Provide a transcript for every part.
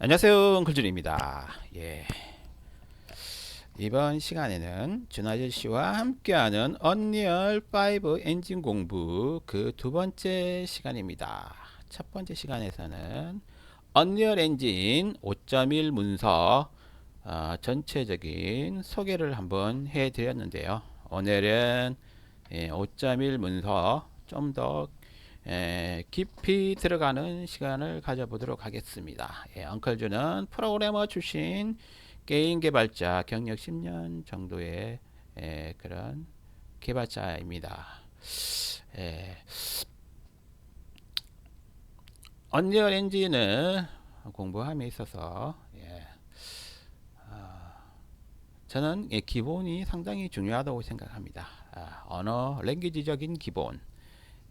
안녕하세요, 엉클준입니다. 예, 이번 시간에는 준아저씨와 함께하는 언리얼 5 엔진 공부 그 두 번째 시간입니다. 첫 번째 시간에서는 언리얼 엔진 5.1 문서 전체적인 소개를 한번 해드렸는데요. 오늘은 5.1 문서 좀 더 깊이 들어가는 시간을 가져보도록 하겠습니다. 엉클주는 프로그래머 출신 게임 개발자 경력 10년 정도의 그런 개발자입니다. 언리얼 엔진을 공부함에 있어서 저는 기본이 상당히 중요하다고 생각합니다. 언어 랭귀지적인 기본,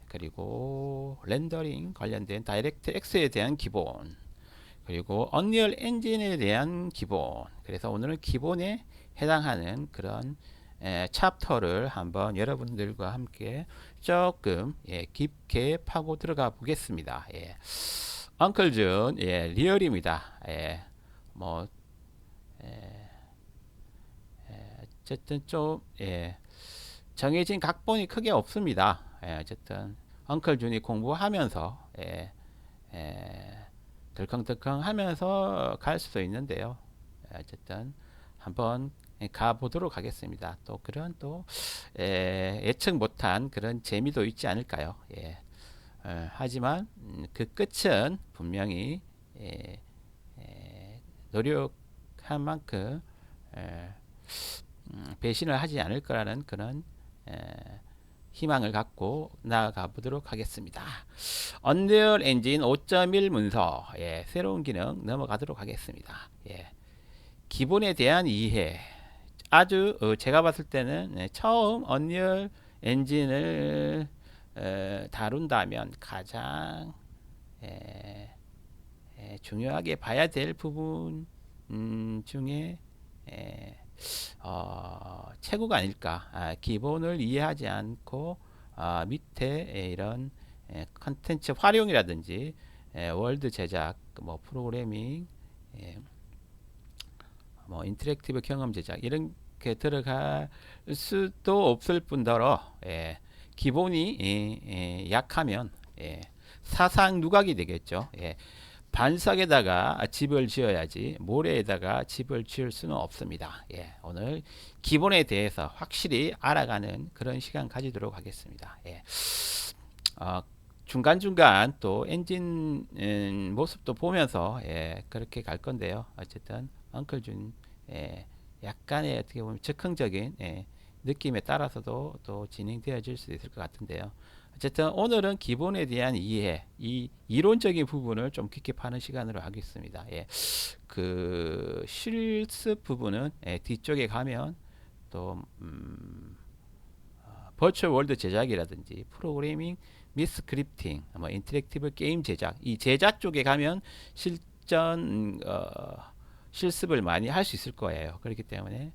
그리고 렌더링 관련된 다이렉트 X에 대한 기본, 그리고 언리얼 엔진에 대한 기본. 그래서 오늘은 기본에 해당하는 그런 챕터를 한번 여러분들과 함께 조금 깊게 파고 들어가 보겠습니다. 엉클준 리얼입니다. 뭐 어쨌든 좀 정해진 각본이 크게 없습니다. 어쨌든 엉클준이 공부하면서 덜컹덜컹 하면서 갈 수도 있는데요. 어쨌든 한번 가보도록 하겠습니다. 또 그런 또 예측 못한 그런 재미도 있지 않을까요? 하지만 그 끝은 분명히 노력한 만큼 배신을 하지 않을 거라는 그런 희망을 갖고 나아가 보도록 하겠습니다. 언리얼 엔진 5.1 문서 새로운 기능 넘어가도록 하겠습니다. 기본에 대한 이해, 아주 제가 봤을 때는 처음 언리얼 엔진을 다룬다면 가장 중요하게 봐야 될 부분 중에 최고가 아닐까. 기본을 이해하지 않고 밑에 이런 컨텐츠 활용이라든지 월드 제작, 뭐 프로그래밍, 뭐 인터랙티브 경험 제작 이런 게 들어갈 수도 없을 뿐더러 기본이 약하면 사상 누각이 되겠죠. 반석에다가 집을 지어야지 모래에다가 집을 지을 수는 없습니다. 오늘 기본에 대해서 확실히 알아가는 그런 시간 가지도록 하겠습니다. 중간중간 또 엔진 모습도 보면서 그렇게 갈 건데요. 어쨌든 엉클준 약간의 어떻게 보면 즉흥적인 느낌에 따라서도 또 진행되어질 수 있을 것 같은데요. 어쨌든 오늘은 기본에 대한 이해, 이 이론적인 부분을 좀 깊게 파는 시간으로 하겠습니다. 그 실습 부분은 뒤쪽에 가면 또 버추얼 월드 제작이라든지 프로그래밍 및 스크립팅, 뭐 인터랙티브 게임 제작, 이 제작 쪽에 가면 실전 실습을 많이 할 수 있을 거예요. 그렇기 때문에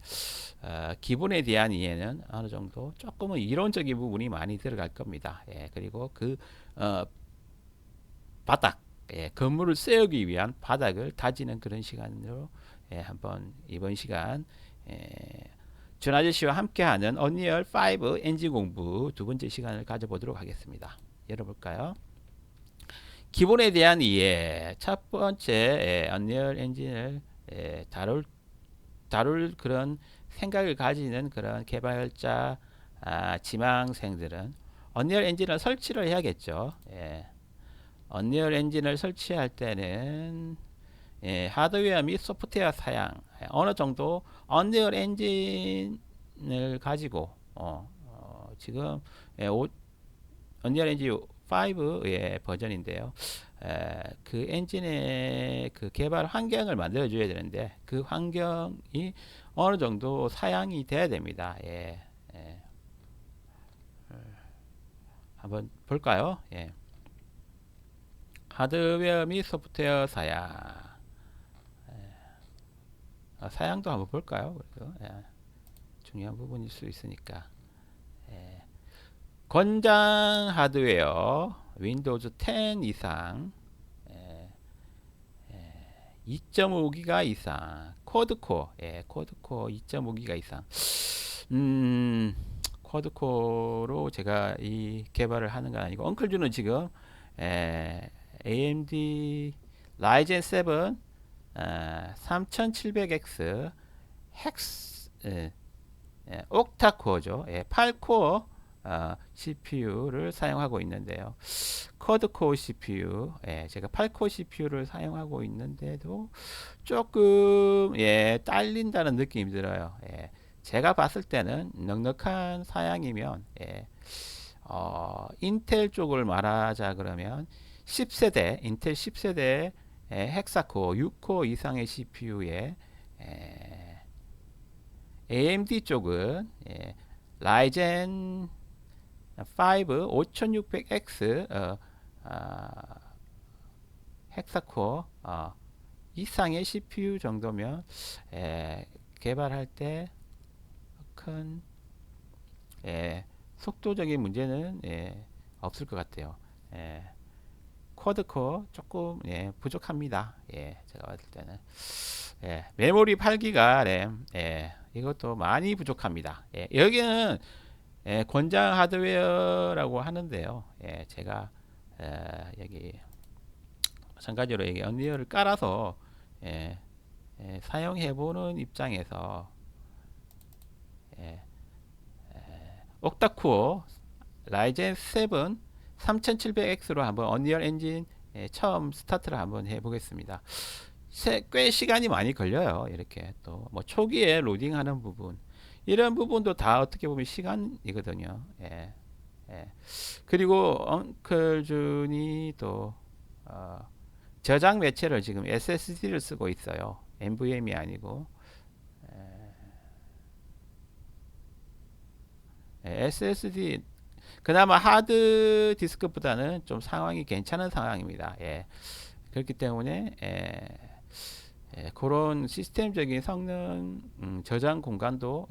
기본에 대한 이해는 어느 정도 조금은 이론적인 부분이 많이 들어갈 겁니다. 그리고 그 바닥, 건물을 세우기 위한 바닥을 다지는 그런 시간으로 한번 이번 시간 준 아저씨와 함께하는 언리얼 5 엔진 공부 두 번째 시간을 가져보도록 하겠습니다. 열어볼까요? 기본에 대한 이해. 첫 번째 언리얼 엔진을 다룰 그런 생각을 가지는 그런 개발자 지망생들은 언리얼 엔진을 설치를 해야겠죠. 언리얼 엔진을 설치할 때는 하드웨어 및 소프트웨어 사양, 어느 정도 언리얼 엔진을 가지고 지금 언리얼 엔진 5의 버전인데요. 그 엔진의 그 개발 환경을 만들어 줘야 되는데 그 환경이 어느 정도 사양이 돼야 됩니다. 한번 볼까요? 하드웨어 및 소프트웨어 사양. 사양도 한번 볼까요? 그래도, 중요한 부분일 수 있으니까. 권장 하드웨어 윈도우즈 10 이상 2.5기가 이상, 쿼드코어, 쿼드코어 2.5기가 이상. 음, 쿼드코어로 제가 이 개발을 하는 건 아니고, 엉클주는 지금 AMD 라이젠 7 3700X 헥스 옥타코어죠. 8코어 CPU를 사용하고 있는데요. 쿼드코어 CPU, 제가 8코어 CPU를 사용하고 있는데도 조금 딸린다는 느낌이 들어요. 제가 봤을 때는 넉넉한 사양이면 인텔 쪽을 말하자 그러면 10세대 인텔 10세대 헥사코어 6코어 이상의 CPU에 AMD 쪽은 라이젠 5 5600X 헥사코어 이상의 CPU 정도면 개발할 때 큰 속도적인 문제는 없을 것 같아요. 쿼드코어 조금 부족합니다. 제가 봤을 때는 메모리 8기가 램 이것도 많이 부족합니다. 여기는 권장 하드웨어라고 하는데요. 제가 여기 마찬가지로 여기 언리얼을 깔아서 사용해 보는 입장에서 옥타코어 라이젠 7 3700X로 한번 언리얼 엔진 처음 스타트를 한번 해보겠습니다. 꽤 시간이 많이 걸려요. 이렇게 또 뭐 초기에 로딩하는 부분 이런 부분도 다 어떻게 보면 시간이거든요. 그리고 엉클준이 또 저장 매체를 지금 SSD를 쓰고 있어요. NVMe이 아니고 SSD 그나마 하드 디스크보다는 좀 상황이 괜찮은 상황입니다. 그렇기 때문에 그런 시스템적인 성능 저장 공간도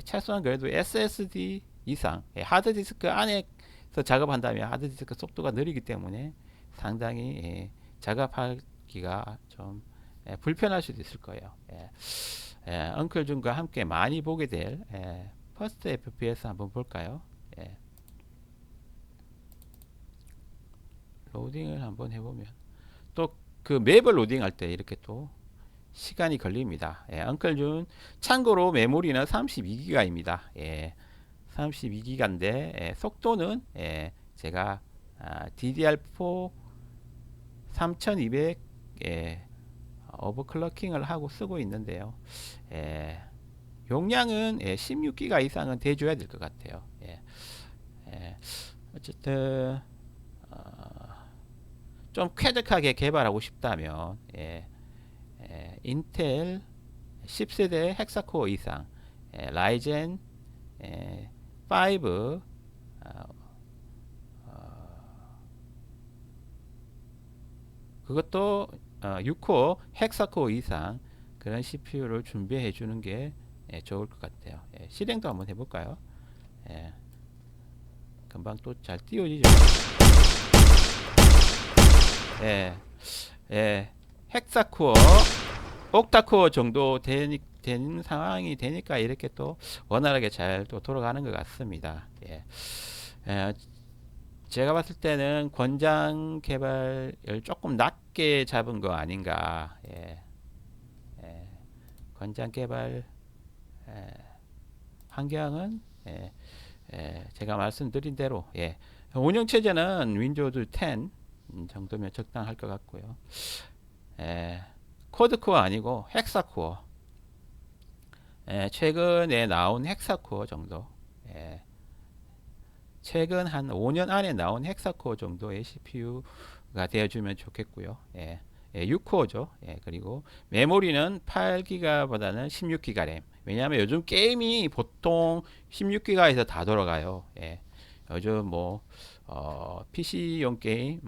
최소한 그래도 SSD 이상 하드 디스크 안에서 작업한다면 하드 디스크 속도가 느리기 때문에 상당히 작업하기가 좀 불편할 수도 있을 거예요. 엉클준과 함께 많이 보게 될 퍼스트 FPS 한번 볼까요? 로딩을 한번 해보면 또 그 맵을 로딩할 때 이렇게 또 시간이 걸립니다. 엉클준 참고로 메모리는 32기가입니다. 32기가인데 속도는 제가 DDR4 3200 오버클럭킹을 하고 쓰고 있는데요. 용량은 16기가 이상은 돼줘야 될 것 같아요. 어쨌든 좀 쾌적하게 개발하고 싶다면 인텔 10세대 헥사코어 이상 라이젠 5 그것도 6코어 헥사코어 이상 그런 CPU를 준비해 주는 게 좋을 것 같아요. 실행도 한번 해볼까요? 금방 또 잘 띄워지죠. 헥사코어 옥타코어 정도 되는 상황이 되니까 이렇게 또 원활하게 잘 또 돌아가는 것 같습니다. 제가 봤을 때는 권장 개발을 조금 낮게 잡은 거 아닌가. 권장 개발 환경은 제가 말씀드린 대로 운영 체제는 윈도우즈 10 정도면 적당할 것 같고요. 쿼드코어 아니고 헥사코어 최근에 나온 헥사코어 정도 최근 한 5년 안에 나온 헥사코어 정도의 CPU가 되어주면 좋겠고요. 6코어죠. 그리고 메모리는 8기가보다는 16기가 램. 왜냐하면 요즘 게임이 보통 16기가에서 다 돌아가요. 요즘 뭐 PC용 게임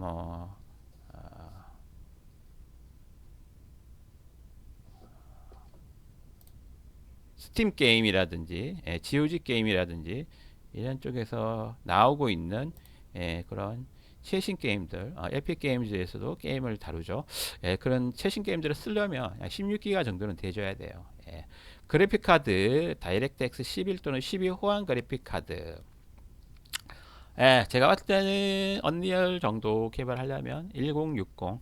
스팀 게임이라든지 GOG 게임이라든지 이런 쪽에서 나오고 있는 그런 최신 게임들, 에픽 게임즈에서도 게임을 다루죠. 예, 그런 최신 게임들을 쓰려면 16기가 정도는 돼줘야 돼요. 예. 그래픽 카드 다이렉트X 11 또는 12 호환 그래픽 카드. 예, 제가 봤을 때는 언리얼 정도 개발하려면 1060,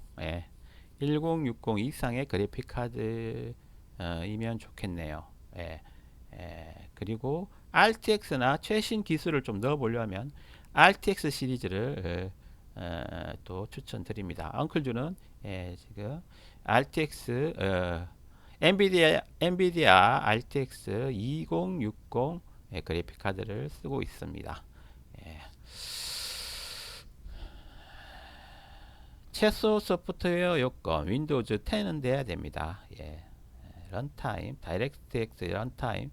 1060 이상의 그래픽 카드이면 좋겠네요. 예, 그리고 RTX나 최신 기술을 좀 넣어보려면 RTX 시리즈를 또 추천드립니다. 엉클주는 지금 RTX 엔비디아 RTX 2060 그래픽 카드를 쓰고 있습니다. 예. 최소 소프트웨어 요건 윈도우즈 10은 돼야 됩니다. 예. 런타임, 다이렉트X 런타임,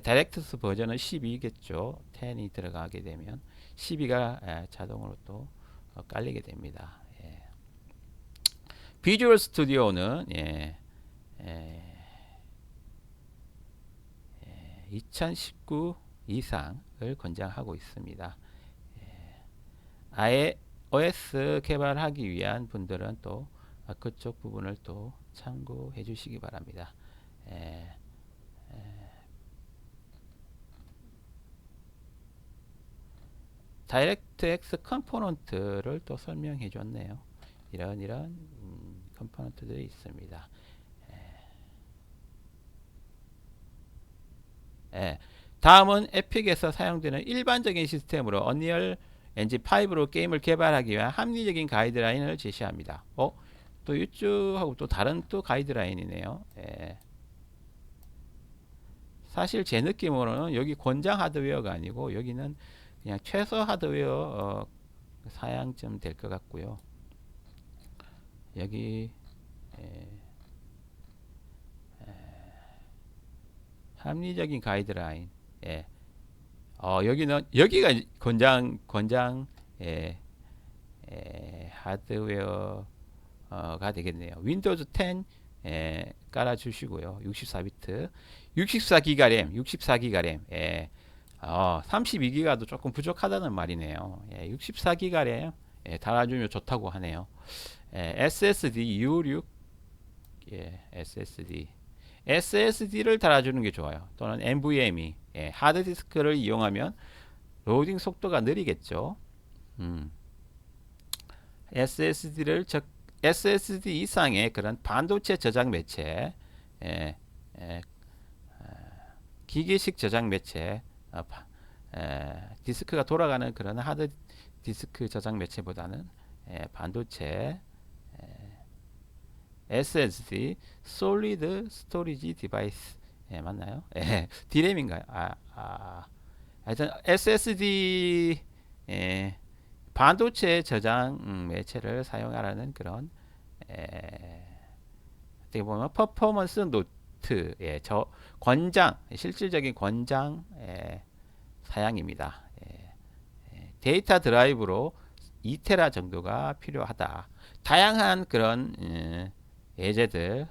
다이렉트스 버전은 12겠죠. 10이 들어가게 되면 12가 자동으로 또 깔리게 됩니다. 예. 비주얼 스튜디오는 2019 이상을 권장하고 있습니다. 아예 OS 개발하기 위한 분들은 또 그쪽 부분을 또 참고해 주시기 바랍니다. 다이렉트X 컴포넌트를 또 설명해 줬네요. 이런 컴포넌트들이 있습니다. 다음은 에픽에서 사용되는 일반적인 시스템으로 언리얼 엔진 5로 게임을 개발하기 위한 합리적인 가이드라인을 제시합니다. 또 이쪽하고 또 다른 또 가이드라인이네요. 사실 제 느낌으로는 여기 권장 하드웨어가 아니고 여기는 그냥 최소 하드웨어 사양점 될 것 같고요. 여기 합리적인 가이드라인. 여기가 권장 하드웨어가 되겠네요. 윈도우즈 10 깔아주시고요. 64비트, 64기가 램, 64기가 램. 32기가도 조금 부족하다는 말이네요. 64기가 램 달아주면 좋다고 하네요. SSD 256 SSD를 달아주는 게 좋아요. 또는 NVMe 하드디스크를 이용하면 로딩 속도가 느리겠죠. SSD 이상의 그런 반도체 저장 매체, 기계식 저장 매체, 디스크가 돌아가는 그런 하드 디스크 저장 매체보다는 반도체 SSD 솔리드 스토리지 디바이스 맞나요? D램인가요? 하여튼 SSD 반도체 저장 매체를 사용하라는 그런 어떻게 보면 퍼포먼스 노트 권장 실질적인 권장 사양입니다. 데이터 드라이브로 2테라 정도가 필요하다. 다양한 그런 예제들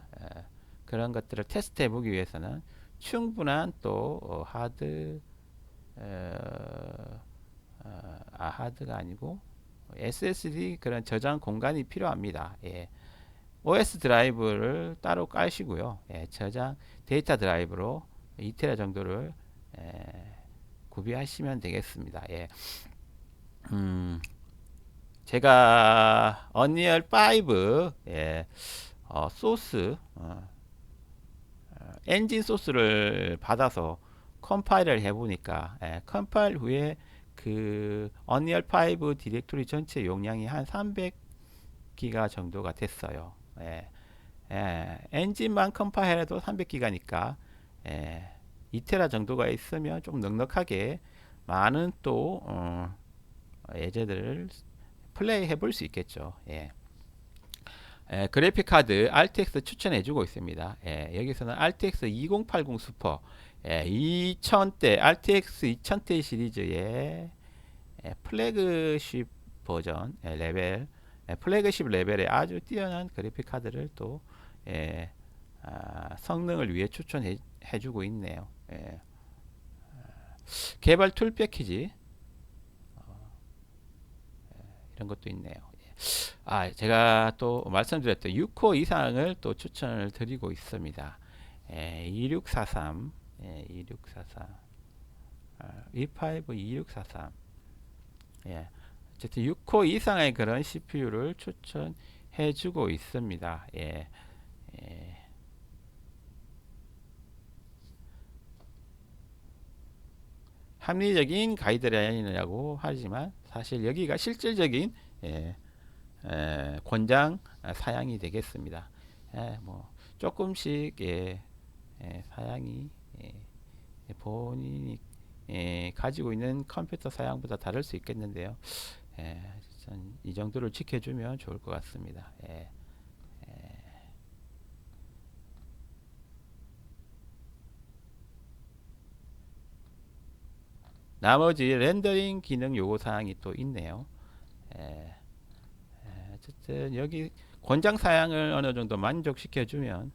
그런 것들을 테스트 해보기 위해서는 충분한 또 하드가 아니고 SSD 그런 저장 공간이 필요합니다. OS 드라이브를 따로 까시고요. 저장 데이터 드라이브로 2테라 정도를 구비하시면 되겠습니다. 제가 언리얼 5 소스 엔진 소스를 받아서 컴파일을 해보니까 컴파일 후에 그 언리얼 5 디렉토리 전체 용량이 한 300기가 정도가 됐어요. 엔진만 컴파일해도 300기가니까 2테라 정도가 있으면 좀 넉넉하게 많은 또 예제들을 플레이 해볼 수 있겠죠. 그래픽 카드 RTX 추천해주고 있습니다. 여기서는 RTX 2080 슈퍼 2000대 RTX 2000대 시리즈의 플래그십 버전 레벨 플래그십 레벨의 아주 뛰어난 그래픽 카드를 또 성능을 위해 추천해주고 있네요. 개발 툴 패키지 이런 것도 있네요. 예. 제가 또 말씀드렸던 6호 이상을 또 추천을 드리고 있습니다. 2643, 2643, 25, 2643. 예. 어쨌든 6호 이상의 그런 CPU를 추천해 주고 있습니다. 예. 예. 합리적인 가이드라인이라고 하지만 사실 여기가 실질적인 예, 권장 사양이 되겠습니다. 뭐 조금씩 사양이 본인이 가지고 있는 컴퓨터 사양보다 다를 수 있겠는데요. 이 정도를 지켜주면 좋을 것 같습니다. 나머지 렌더링 기능 요구 사항이 또 있네요. 에, 어쨌든 여기 권장 사양을 어느 정도 만족시켜 주면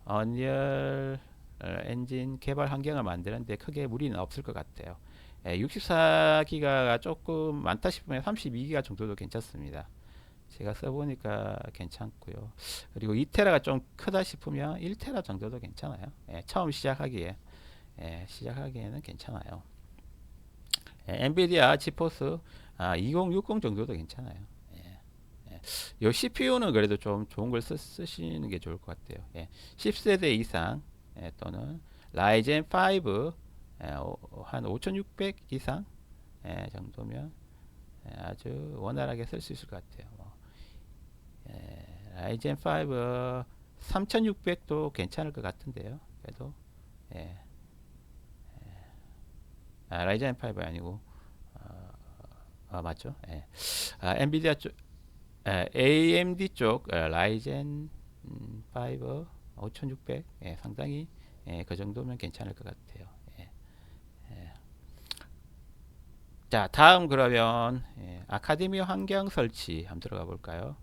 언리얼 엔진 개발 환경을 만드는데 크게 무리는 없을 것 같아요. 64기가가 조금 많다 싶으면 32기가 정도도 괜찮습니다. 제가 써보니까 괜찮고요. 그리고 2테라가 좀 크다 싶으면 1테라 정도도 괜찮아요. 처음 시작하기에는 괜찮아요. 엔비디아 지포스 2060 정도도 괜찮아요. 이 CPU는 그래도 좀 좋은 걸 쓰시는 게 좋을 것 같아요. 10세대 이상 또는 라이젠 5 한 5600 이상 정도면 아주 원활하게 쓸 수 있을 것 같아요. 라이젠 5 3600도 괜찮을 것 같은데요. 그래도 예, 라이젠 5 아니고 맞죠? 엔비디아 쪽 AMD 쪽 라이젠 5 5600 상당히 그 정도면 괜찮을 것 같아요. 자, 다음 그러면 아카데미 환경 설치 한번 들어가 볼까요?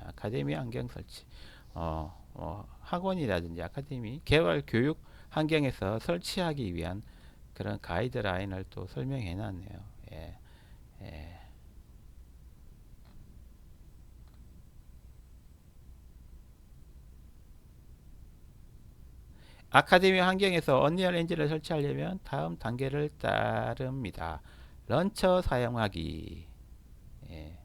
아카데미 환경 설치. 학원이라든지 아카데미 개발 교육 환경에서 설치하기 위한 그런 가이드라인을 또 설명해 놨네요. 예, 예. 아카데미 환경에서 언리얼 엔진을 설치하려면 다음 단계를 따릅니다. 런처 사용하기. 예.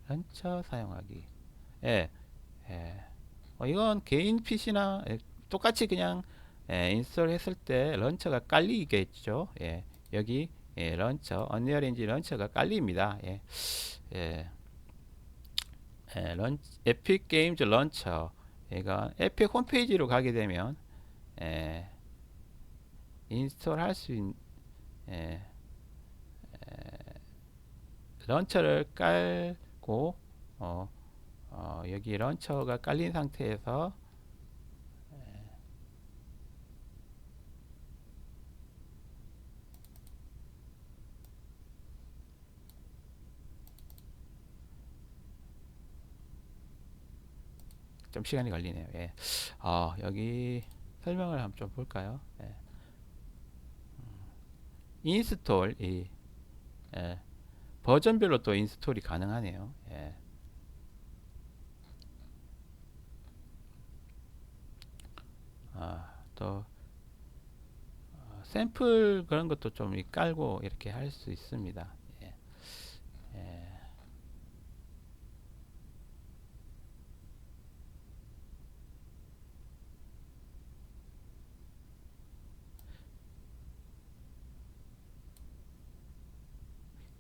런처 사용하기. 예. 예. 이건 개인 PC나 똑같이 그냥 인스톨 했을 때 런처가 깔리겠죠. 여기 런처, 언리얼 엔진 런처가 깔립니다. 에픽 게임즈 런처. 얘가 에픽 홈페이지로 가게 되면 예, 인스톨 할 수 있는 런처를 깔고 어, 여기 런처가 깔린 상태에서 좀 시간이 걸리네요. 여기 설명을 한번 좀 볼까요? 인스톨 예, 버전별로 또 인스톨이 가능하네요. 또 샘플 그런 것도 좀 깔고 이렇게 할 수 있습니다. 예.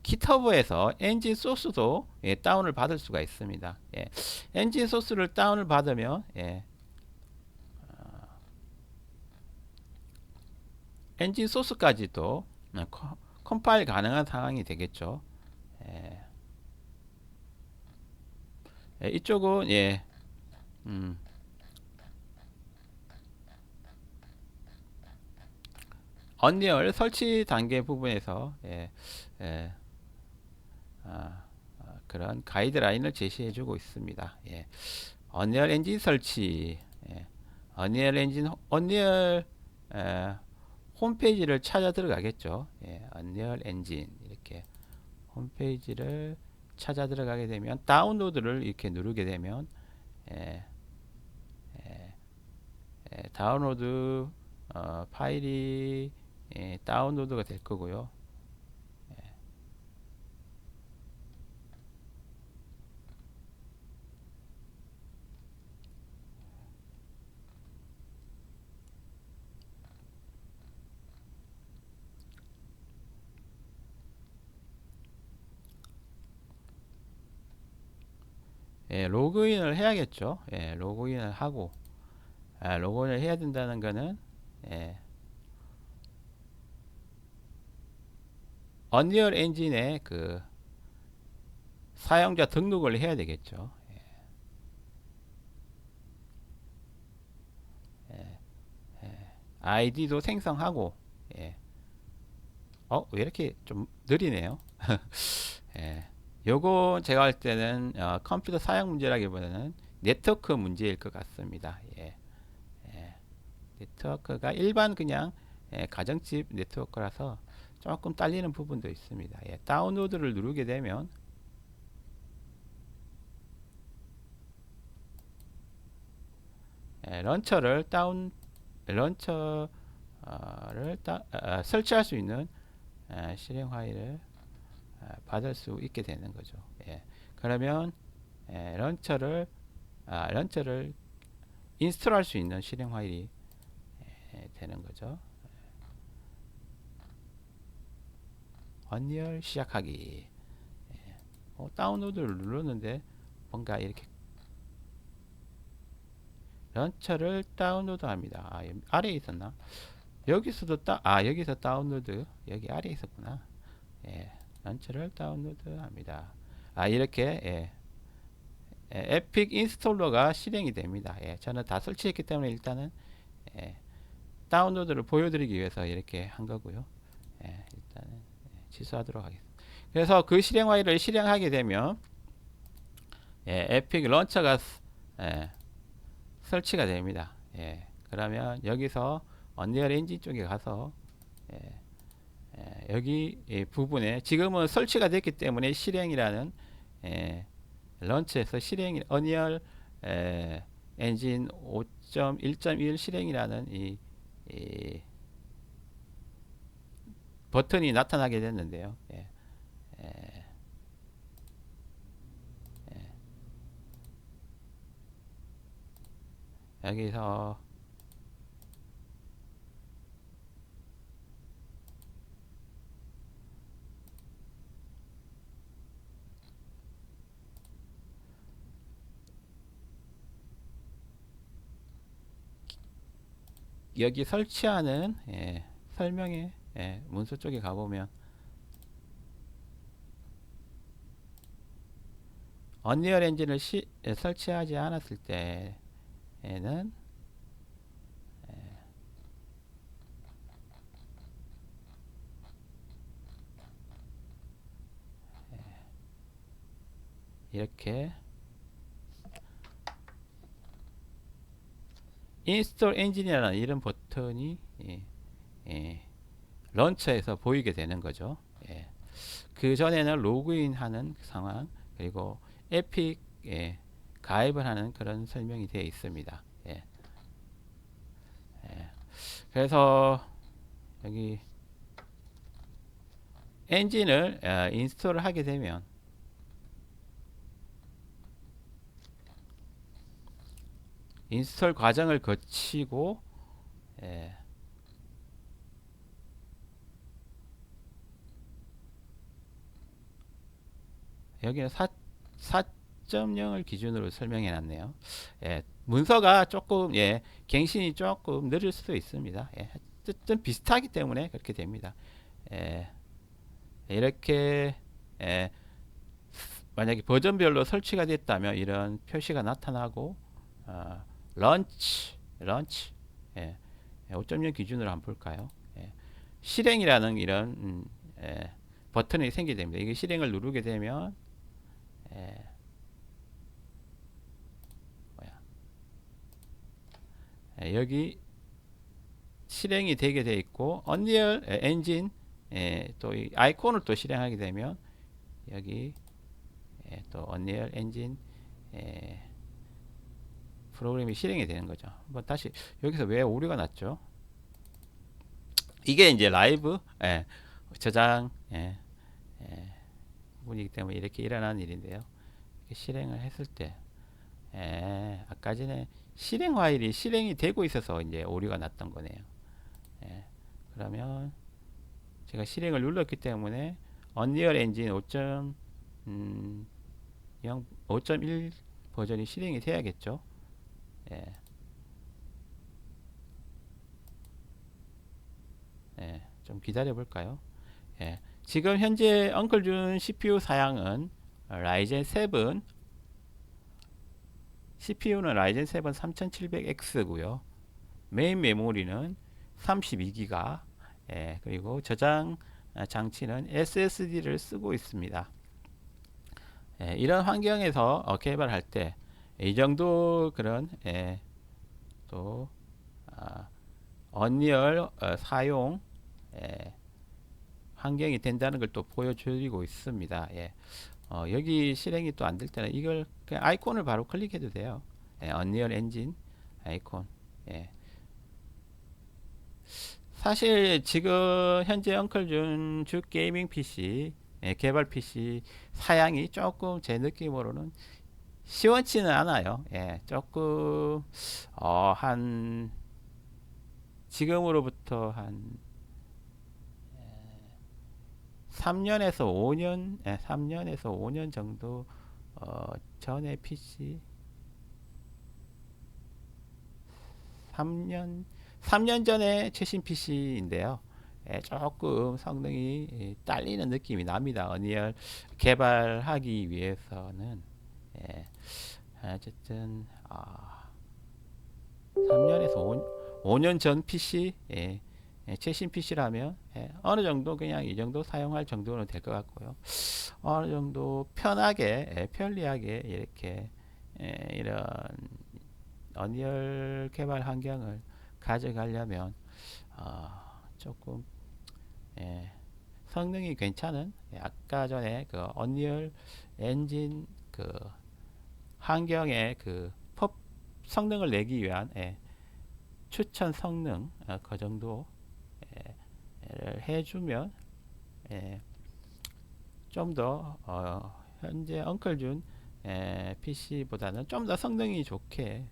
깃허브에서 엔진 소스도 다운을 받을 수가 있습니다. 엔진 소스를 다운을 받으면 엔진 소스까지도 컴파일 가능한 상황이 되겠죠. 예, 이쪽은 음, 언리얼 설치 단계 부분에서 예, 아, 그런 가이드라인을 제시해 주고 있습니다. 예. 언리얼 엔진 설치, 예. 언리얼 에, 홈페이지를 찾아 들어가겠죠. 예. 언리얼 엔진 이렇게 홈페이지를 찾아 들어가게 되면 다운로드를 이렇게 누르게 되면 예, 다운로드 파일이 다운로드가 될 거고요. 로그인을 해야겠죠. 로그인을 하고 로그인을 해야 된다는 거는 예, 언리얼 엔진의 그 사용자 등록을 해야 되겠죠. 아이디도 생성하고 예. 왜 이렇게 좀 느리네요. 예. 요거 제가 할 때는 컴퓨터 사용 문제라기보다는 네트워크 문제일 것 같습니다. 예. 예. 네트워크가 일반 그냥 가정집 네트워크라서 조금 딸리는 부분도 있습니다. 예. 다운로드를 누르게 되면 런처를 설치할 수 있는 실행 파일을 받을 수 있게 되는 거죠. 예. 그러면 런처를 인스톨할 수 있는 실행 파일이 되는 거죠. 언리얼 시작하기. 다운로드를 눌렀는데 뭔가 이렇게 런처를 다운로드 합니다. 아래에 있었나? 여기서도 여기서 다운로드 여기 아래에 있었구나. 예, 런처를 다운로드 합니다. 이렇게 에픽 인스톨러가 실행이 됩니다. 저는 다 설치했기 때문에 일단은 예, 다운로드를 보여드리기 위해서 이렇게 한 거고요. 일단은 취소하도록 하겠습니다. 그래서 그 실행 파일을 실행하게 되면 에픽 런처가 설치가 됩니다. 그러면 여기서 언리얼 엔진 쪽에 가서 여기 부분에 지금은 설치가 됐기 때문에 실행이라는 런처에서 실행 언리얼 엔진 5.1.1 실행이라는 이 버튼이 나타나게 됐는데요. 여기서 여기 설치하는 설명의 문서 쪽에 가보면 언리얼 엔진을 설치하지 않았을 때에는 이렇게 인스톨 엔진이라는 이런 버튼이 런처에서 보이게 되는 거죠. 그 전에는 로그인 하는 상황 그리고 에픽에 가입을 하는 그런 설명이 되어 있습니다. 그래서 여기 엔진을 인스톨을 하게 되면 인스톨 과정을 거치고 여기는 4.0을 기준으로 설명해 놨네요. 문서가 조금 갱신이 조금 느릴 수도 있습니다. 어쨌든 비슷하기 때문에 그렇게 됩니다. 이렇게 만약에 버전별로 설치가 됐다면 이런 표시가 나타나고 런치 5.0 기준으로 한번 볼까요? 실행이라는 이런 버튼이 생기게 됩니다. 이게 실행을 누르게 되면 예, 뭐야. 여기 실행이 되게 돼 있고 언리얼 엔진 또 이 아이콘을 또 실행하게 되면 여기 또 언리얼 엔진 프로그램이 실행이 되는 거죠. 한번 다시 여기서 왜 오류가 났죠? 이게 이제 라이브 저장 부분이기 때문에 이렇게 일어나는 일인데요. 이렇게 실행을 했을 때 아까 전에 실행 파일이 실행이 되고 있어서 이제 오류가 났던 거네요. 그러면 제가 실행을 눌렀기 때문에 언리얼 엔진 5.1 버전이 실행이 돼야겠죠. 예, 좀 기다려 볼까요? 지금 현재 엉클준 CPU 사양은 라이젠 7 CPU는 라이젠 7 3700X고요. 메인 메모리는 32기가 그리고 저장 장치는 SSD를 쓰고 있습니다. 이런 환경에서 개발할 때 이 정도 그런 또 언리얼 사용 환경이 된다는 걸 또 보여드리고 있습니다. 여기 실행이 또 안 될 때는 이걸 그냥 아이콘을 바로 클릭해도 돼요. 언리얼 엔진 아이콘. 사실 지금 현재 엉클준 주 게이밍 PC 개발 PC 사양이 조금 제 느낌으로는 시원치는 않아요. 조금 한 지금으로부터 한 3년에서 5년, 3년에서 5년 정도 전에 PC 3년 전에 최신 PC인데요. 조금 성능이 딸리는 느낌이 납니다. 언리얼 개발하기 위해서는 어쨌든 3년에서 5년 전 PC 최신 PC라면 어느 정도 그냥 이 정도 사용할 정도는 될 것 같고요. 어느 정도 편하게 편리하게 이렇게 이런 언리얼 개발 환경을 가져가려면 조금 성능이 괜찮은 아까 전에 그 언리얼 엔진 그 환경의 그 성능을 내기 위한 추천 성능 그 정도 해주면 좀 더 현재 엉클준 PC보다는 좀 더 성능이 좋게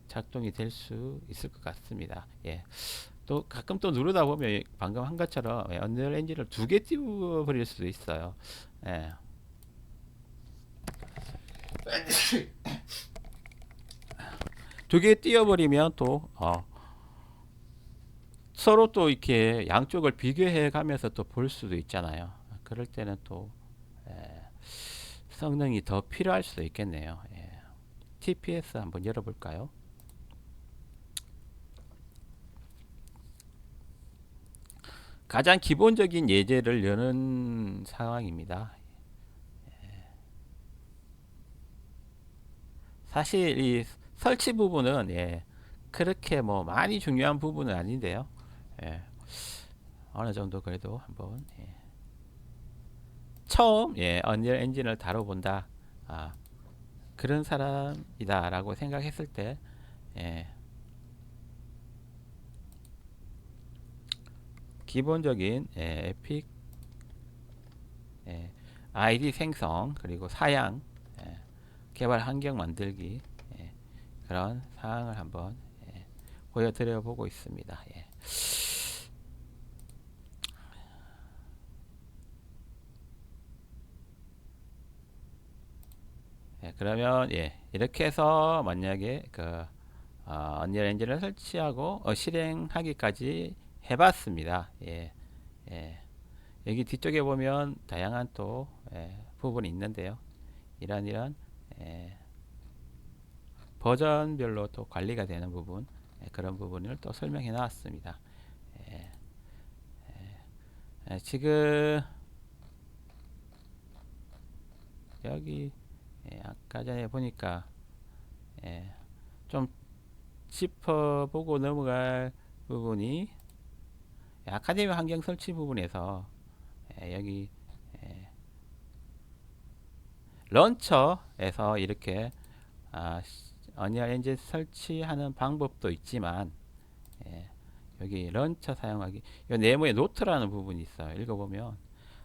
작동이 될 수 있을 것 같습니다. 또 가끔 또 누르다 보면 방금 한 것처럼 언리얼 엔진을 두 개 띄워 버릴 수도 있어요. 두 개 띄워버리면 또 서로 또 이렇게 양쪽을 비교해 가면서 또 볼 수도 있잖아요. 그럴 때는 또 성능이 더 필요할 수도 있겠네요. TPS 한번 열어볼까요? 가장 기본적인 예제를 여는 상황입니다. 사실 이 설치 부분은 그렇게 뭐 많이 중요한 부분은 아닌데요. 어느 정도 그래도 한번 처음 언리얼 엔진을 다뤄본다 그런 사람이다 라고 생각했을 때 기본적인 에픽 아이디 생성 그리고 사양 개발 환경 만들기 그런 사항을 한번 보여드려 보고 있습니다. 그러면 이렇게 해서 만약에 그 언리얼 엔진을 설치하고 실행하기까지 해봤습니다. 여기 뒤쪽에 보면 다양한 또 부분이 있는데요. 이런 버전별로 또 관리가 되는 부분 그런 부분을 또 설명해 놨습니다. 지금 여기 아까 전에 보니까 좀 짚어보고 넘어갈 부분이 아카데미 환경 설치 부분에서 여기 런처에서 이렇게 언리얼 엔진 설치하는 방법도 있지만 여기 런처 사용하기 이 네모에 노트라는 부분이 있어요. 읽어보면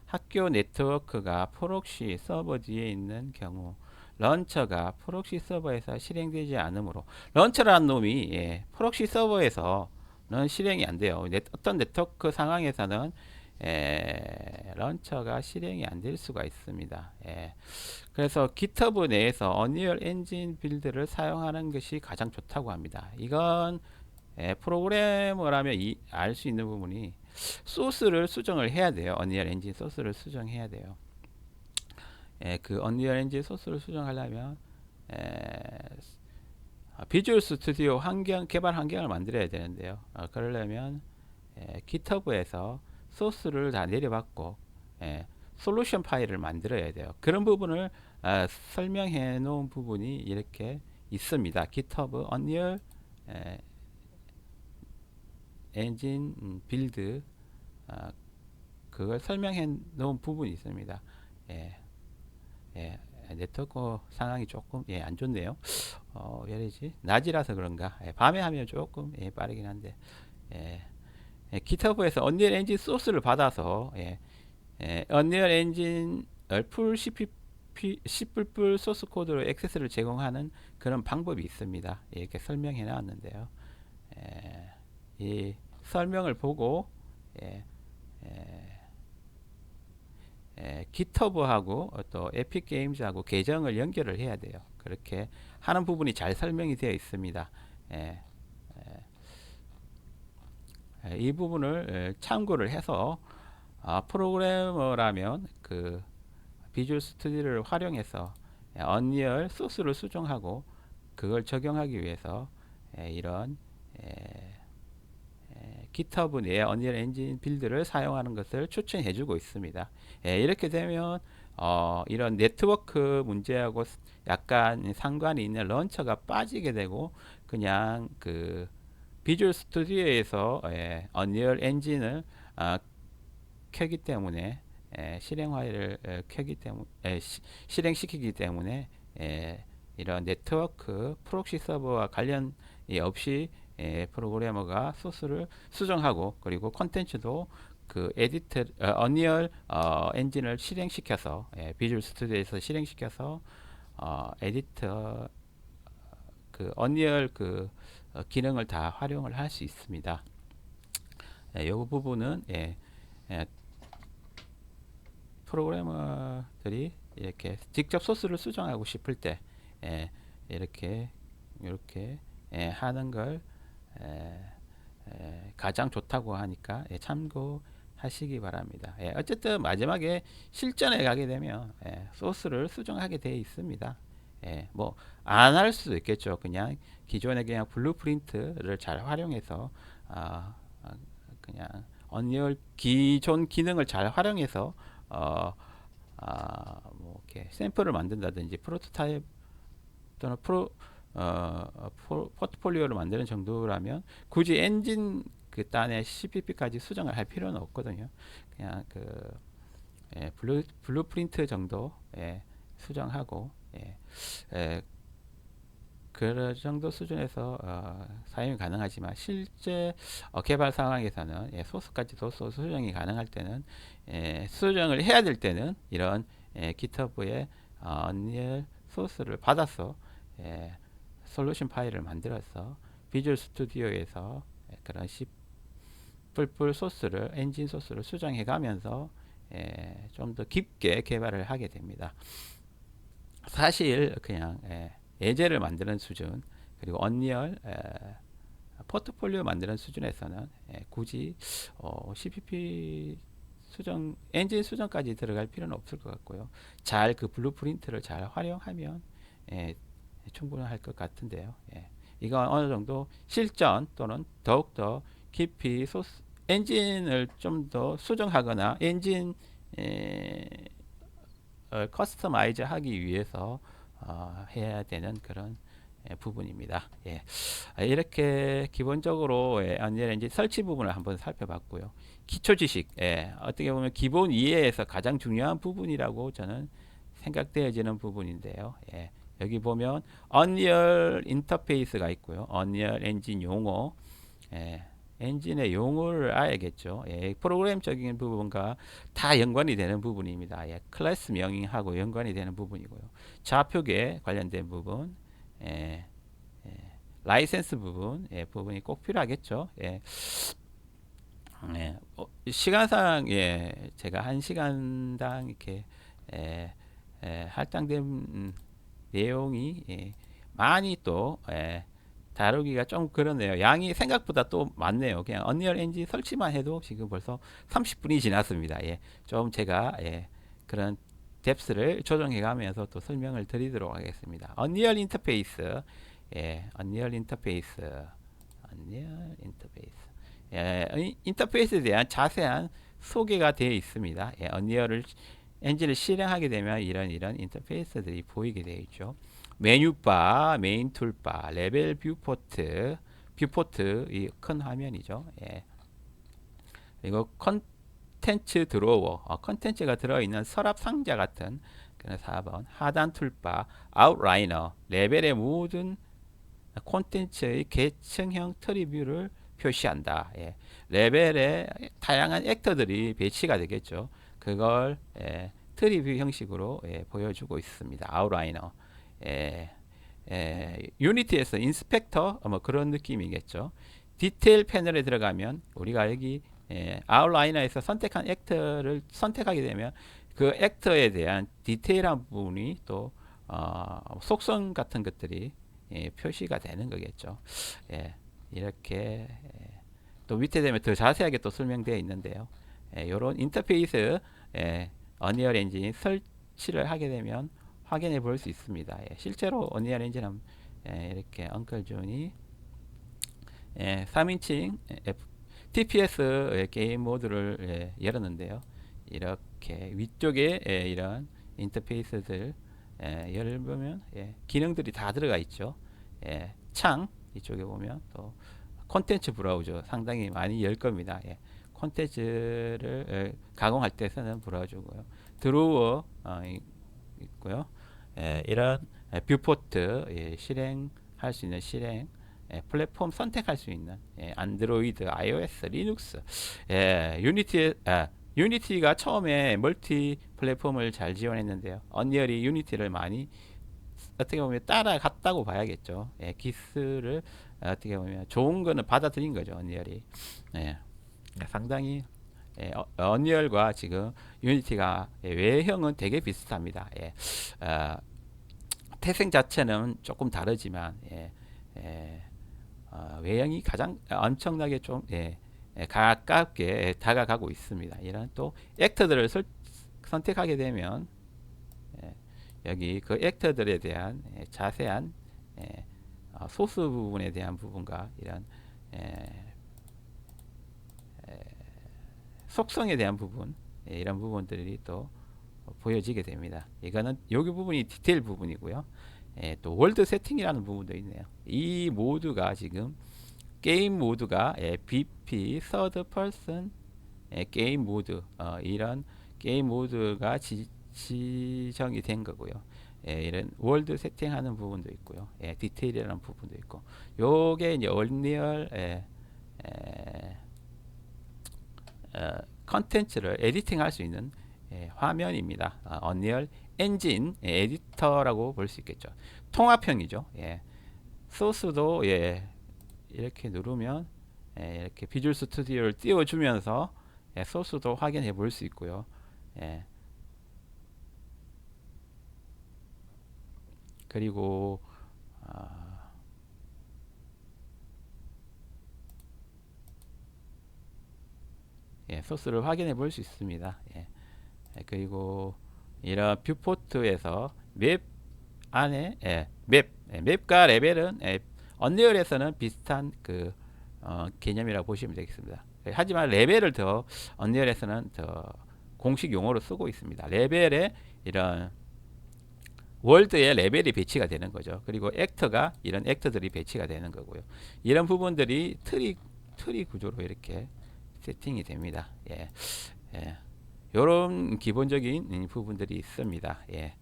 학교 네트워크가 프록시 서버 뒤에 있는 경우 런처가 프록시 서버에서 실행되지 않으므로 런처라는 놈이 프록시 서버에서는 실행이 안 돼요. 어떤 네트워크 상황에서는 런처가 실행이 안 될 수가 있습니다. 그래서 GitHub 내에서 언리얼 엔진 빌드를 사용하는 것이 가장 좋다고 합니다. 이건 프로그래머라면 알 수 있는 부분이 소스를 수정을 해야 돼요. 언리얼 엔진 소스를 수정해야 돼요. 그 언리얼 엔진 소스를 수정하려면 비주얼 스튜디오 환경 개발 환경을 만들어야 되는데요. 그러려면 GitHub에서 소스를 다 내려받고 솔루션 파일을 만들어야 돼요. 그런 부분을 설명해 놓은 부분이 이렇게 있습니다. GitHub 언리얼 엔진 빌드 그걸 설명해 놓은 부분이 있습니다. 네트워크 상황이 조금 안 좋네요. 왜 이러지? 낮이라서 그런가? 밤에 하면 조금 빠르긴 한데 GitHub에서 언리얼 엔진 소스를 받아서 언리얼 엔진을 풀 C++ 소스 코드로 액세스를 제공하는 그런 방법이 있습니다. 이렇게 설명해 놨는데요. 이 설명을 보고 GitHub하고 또 에픽 게임즈하고 계정을 연결을 해야 돼요. 그렇게 하는 부분이 잘 설명이 되어 있습니다. 이 부분을 참고를 해서 프로그래머라면 그 비주얼 스튜디오를 활용해서 언리얼 소스를 수정하고 그걸 적용하기 위해서 이런 GitHub 내에 언리얼 엔진 빌드를 사용하는 것을 추천해 주고 있습니다. 이렇게 되면 이런 네트워크 문제하고 약간 상관이 있는 런처가 빠지게 되고 그냥 그 비주얼 스튜디오에서 언리얼 엔진을 켜기 때문에 실행 파일을 켜기 때문에 실행시키기 때문에 이런 네트워크 프록시 서버와 관련이 없이 프로그래머가 소스를 수정하고 그리고 컨텐츠도 그 에디트 언리얼 엔진을 실행시켜서 비주얼 스튜디오에서 실행시켜서 에디터 그 언리얼 그 기능을 다 활용을 할 수 있습니다. 이 부분은 프로그래머들이 이렇게 직접 소스를 수정하고 싶을 때 이렇게 하는 걸 가장 좋다고 하니까 참고하시기 바랍니다. 어쨌든 마지막에 실전에 가게 되면 소스를 수정하게 되어 있습니다. 뭐 안 할 수도 있겠죠. 그냥 기존의 그냥 블루프린트를 잘 활용해서 그냥 언리얼 기존 기능을 잘 활용해서 뭐 이렇게 샘플을 만든다든지 프로토타입 또는 포트폴리오를 만드는 정도라면 굳이 엔진 그 단의 CPP까지 수정을 할 필요는 없거든요. 그냥 그 블루프린트 정도 수정하고 그 정도 수준에서 사용이 가능하지만 실제 개발 상황에서는 소스까지도 수정이 가능할 때는 수정을 해야 될 때는 이런 GitHub의 언리얼 소스를 받아서 솔루션 파일을 만들어서 비주얼 스튜디오에서 그런 C++ 소스를 엔진 소스를 수정해 가면서 좀 더 깊게 개발을 하게 됩니다. 사실 그냥 예제를 만드는 수준 그리고 언리얼 포트폴리오 만드는 수준에서는 굳이 CPP 수정 엔진 수정까지 들어갈 필요는 없을 것 같고요. 잘 그 블루프린트를 잘 활용하면 충분할 것 같은데요. 이건 어느 정도 실전 또는 더욱더 깊이 엔진을 좀 더 수정하거나 엔진 에, 커스터마이즈 하기 위해서 해야 되는 그런 부분입니다. 예. 이렇게 기본적으로 언리얼 엔진 설치 부분을 한번 살펴봤고요. 기초 지식, 어떻게 보면 기본 이해에서 가장 중요한 부분이라고 저는 생각되어지는 부분인데요. 여기 보면 언리얼 인터페이스가 있고요. 언리얼 엔진 용어, 예, 엔진의 용어를 알아야겠죠. 프로그램적인 부분과 다 연관이 되는 부분입니다. 클래스 명령하고 연관이 되는 부분이고요. 좌표계 관련된 부분, 예, 라이센스 부분, 부분이 꼭 필요하겠죠. 시간상 제가 한 시간당 이렇게 할당된 내용이 많이 또 다루기가 좀 그러네요. 양이 생각보다 또 많네요. 그냥 언리얼 엔진 설치만 해도 지금 벌써 30분이 지났습니다. 좀 제가 그런 뎁스를 조정해 가면서 또 설명을 드리도록 하겠습니다. 언리얼 인터페이스, 언리얼 인터페이스, 언리얼 인터페이스, 인터페이스에 대한 자세한 소개가 되어 있습니다. 언리얼을 엔진을 실행하게 되면 이런 인터페이스들이 보이게 되어 있죠. 메뉴바, 메인 툴바, 레벨 뷰포트, 뷰포트 이 큰 화면이죠. 그리고 컨텐츠 드로워, 컨텐츠가 들어있는 서랍 상자 같은 그런 4번 하단 툴바, 아웃라이너, 레벨의 모든 콘텐츠의 계층형 트리뷰를 표시한다. 레벨에 다양한 액터들이 배치가 되겠죠. 그걸 트리뷰 형식으로 보여주고 있습니다. 아웃라이너. 유니티에서 인스펙터 뭐 그런 느낌이겠죠. 디테일 패널에 들어가면 우리가 여기 아웃라이너에서 선택한 액터를 선택하게 되면 그 액터에 대한 디테일한 부분이 또 속성 같은 것들이 표시가 되는 거겠죠. 이렇게 또 밑에 되면 더 자세하게 또 설명되어 있는데요. 이런 인터페이스 언리얼 엔진 설치를 하게 되면 확인해 볼 수 있습니다. 실제로 언리얼 엔진은 이렇게 엉클존이 3인칭 TPS 게임 모드를 열었는데요. 이렇게 위쪽에 이런 인터페이스들 열보면 기능들이 다 들어가 있죠. 창 이쪽에 보면 또 콘텐츠 브라우저 상당히 많이 열 겁니다. 콘텐츠를 가공할 때 쓰는 브라우저고요. 드로워 있고요. 이런 뷰포트 실행할 수 있는 플랫폼 선택할 수 있는 안드로이드, iOS, 리눅스, 유니티가 처음에 멀티 플랫폼을 잘 지원했는데요. 언리얼이 유니티를 많이 어떻게 보면 따라갔다고 봐야겠죠. 기스를 어떻게 보면 좋은 거는 받아들인 거죠. 언리얼이 상당히 언리얼과 지금 유니티가 외형은 되게 비슷합니다. 태생 자체는 조금 다르지만 외형이 가장 엄청나게 좀 가깝게 다가가고 있습니다. 이런 또 액터들을 선택하게 되면 여기 그 액터들에 대한 자세한 소스 부분에 대한 부분과 이런 속성에 대한 부분 이런 부분들이 또 보여지게 됩니다. 이거는 여기 부분이 디테일 부분이고요. 또 월드 세팅이라는 부분도 있네요. 이 모드가 지금 게임 모드가 BP Third Person 게임 모드 이런 게임 모드가 지정이 된 거고요. 이런 월드 세팅하는 부분도 있고요. 디테일이라는 부분도 있고 요게 이제 언리얼 컨텐츠를 에디팅할 수 있는 화면입니다. 언리얼 엔진 에디터라고 볼 수 있겠죠. 통합형이죠. 소스도 이렇게 누르면 이렇게 비주얼 스튜디오를 띄워주면서 소스도 확인해 볼 수 있고요. 그리고 소스를 확인해 볼 수 있습니다. 그리고 이런 뷰포트에서 맵 안에 맵과 레벨은 언리얼에서는 비슷한 그 개념이라고 보시면 되겠습니다. 하지만 레벨을 더 언리얼에서는 더 공식 용어로 쓰고 있습니다. 레벨에 이런 월드의 레벨이 배치가 되는 거죠. 그리고 액터가 이런 액터들이 배치가 되는 거고요. 이런 부분들이 트리 구조로 이렇게 세팅이 됩니다. 예. 예. 이런 기본적인 부분들이 있습니다. 예.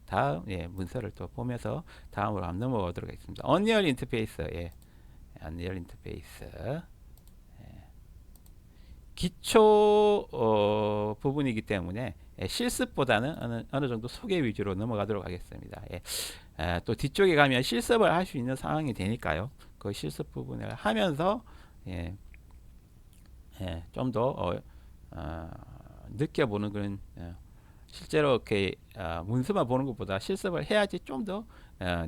다음 문서를 또 보면서 다음으로 한번 넘어가도록 하겠습니다. 언리얼 인터페이스. 예. 언리얼 인터페이스. 기초 부분이기 때문에 실습보다는 어느 정도 소개 위주로 넘어가도록 하겠습니다. 또 뒤쪽에 가면 실습을 할 수 있는 상황이 되니까요. 그 실습 부분을 하면서 좀 더 느껴보는 그런 실제로 이렇게 문서만 보는 것보다 실습을 해야지 좀 더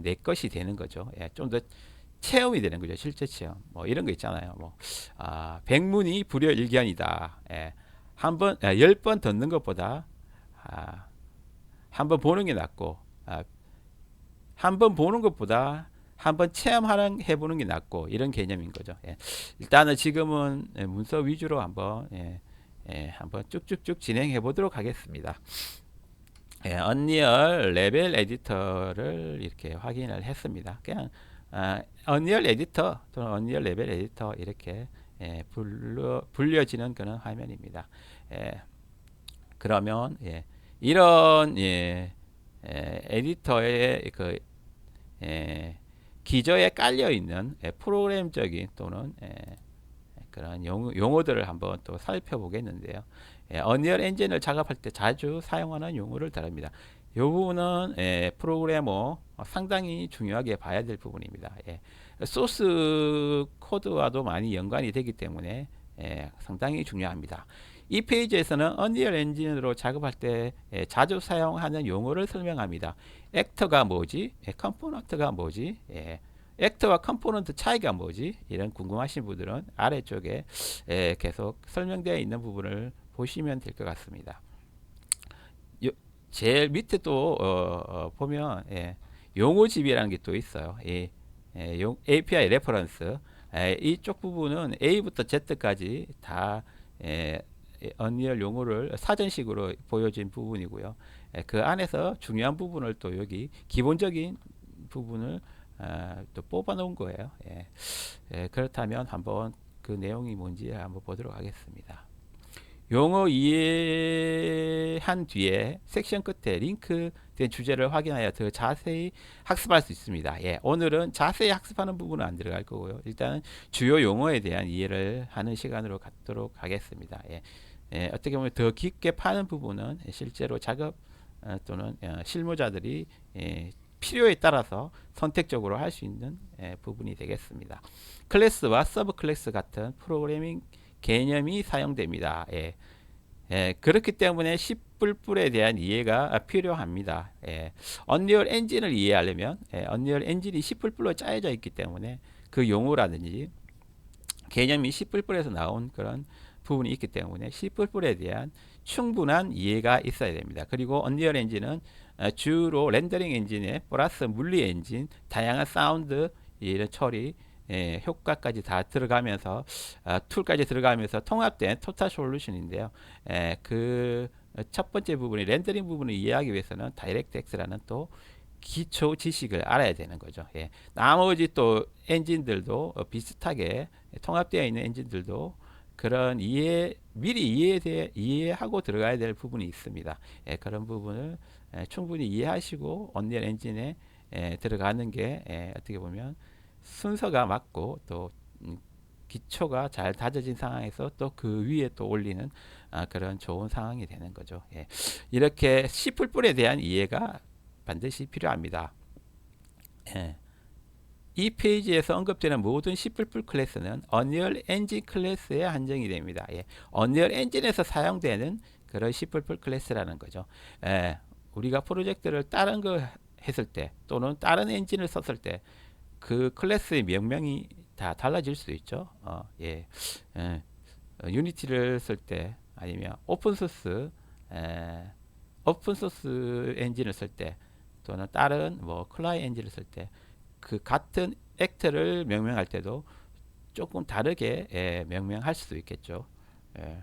내 것이 되는 거죠. 좀 더 체험이 되는 거죠. 실제 체험. 뭐 이런 거 있잖아요. 뭐 백문이 불여일견이다. 한번 10번 듣는 것보다 한 번 보는 게 낫고 한 번 보는 것보다 한번 체험하는 해보는 게 낫고 이런 개념인 거죠. 일단은 지금은 문서 위주로 한번 한번 쭉쭉쭉 진행해 보도록 하겠습니다. 언리얼 레벨 에디터를 이렇게 확인을 했습니다. 그냥 언리얼 에디터 또는 언리얼 레벨 에디터 이렇게 불려지는 그런 화면입니다. 그러면 이런 에디터의 그 기저에 깔려 있는 프로그램적인 또는 그런 용어들을 한번 또 살펴보겠는데요. 언리얼 엔진을 작업할 때 자주 사용하는 용어를 다룹니다. 이 부분은 프로그래머 상당히 중요하게 봐야 될 부분입니다. 소스 코드와도 많이 연관이 되기 때문에 상당히 중요합니다. 이 페이지에서는 언리얼 엔진으로 작업할 때 자주 사용하는 용어를 설명합니다. 액터가 뭐지? 컴포넌트가 뭐지? 액터와 컴포넌트 차이가 뭐지? 이런 궁금하신 분들은 아래쪽에 계속 설명되어 있는 부분을 보시면 될 것 같습니다. 제일 밑에 또 보면 용어집이라는 게 또 있어요. API 레퍼런스 이쪽 부분은 A부터 Z까지 다 언리얼 용어를 사전식으로 보여진 부분이고요. 그 안에서 중요한 부분을 또 여기 기본적인 부분을 또 뽑아 놓은 거예요. 그렇다면 한번 그 내용이 뭔지 한번 보도록 하겠습니다. 용어 이해한 뒤에 섹션 끝에 링크된 주제를 확인하여 더 자세히 학습할 수 있습니다. 오늘은 자세히 학습하는 부분은 안 들어갈 거고요. 일단 주요 용어에 대한 이해를 하는 시간으로 갖도록 하겠습니다. 어떻게 보면 더 깊게 파는 부분은 실제로 작업 또는 실무자들이 필요에 따라서 선택적으로 할 수 있는 부분이 되겠습니다. 클래스와 서브 클래스 같은 프로그래밍 개념이 사용됩니다. 그렇기 때문에 C++에 대한 이해가 필요합니다. 언리얼 엔진을 이해하려면 언리얼 엔진이 C++로 짜여져 있기 때문에 그 용어라든지 개념이 C++에서 나온 그런 부분이 있기 때문에 C++에 대한 충분한 이해가 있어야 됩니다. 그리고 언리얼 엔진은 주로 렌더링 엔진에 플러스 물리 엔진, 다양한 사운드 이런 처리 효과까지 다 들어가면서 툴까지 들어가면서 통합된 토탈 솔루션인데요. 그 첫 번째 부분이 렌더링 부분을 이해하기 위해서는 다이렉트X라는 또 기초 지식을 알아야 되는 거죠. 나머지 또 엔진들도 비슷하게 통합되어 있는 엔진들도 그런 미리 이해하고 들어가야 될 부분이 있습니다. 그런 부분을 충분히 이해하시고 언리얼 엔진에 들어가는 게 어떻게 보면 순서가 맞고 또 기초가 잘 다져진 상황에서 또 그 위에 또 올리는 그런 좋은 상황이 되는 거죠. 이렇게 C++에 대한 이해가 반드시 필요합니다. 이 페이지에서 언급되는 모든 C++ 클래스는 언리얼 엔진 클래스에 한정이 됩니다. 언리얼 엔진에서 사용되는 그런 C++ 클래스라는 거죠. 우리가 프로젝트를 다른 거 했을 때 또는 다른 엔진을 썼을 때 그 클래스의 명명이 다 달라질 수 있죠. 유니티를 쓸 때 아니면 오픈소스 엔진을 쓸 때 또는 다른 뭐 클라이 엔진을 쓸 때 그 같은 액트를 명명할 때도 조금 다르게 명명할 수도 있겠죠. 예.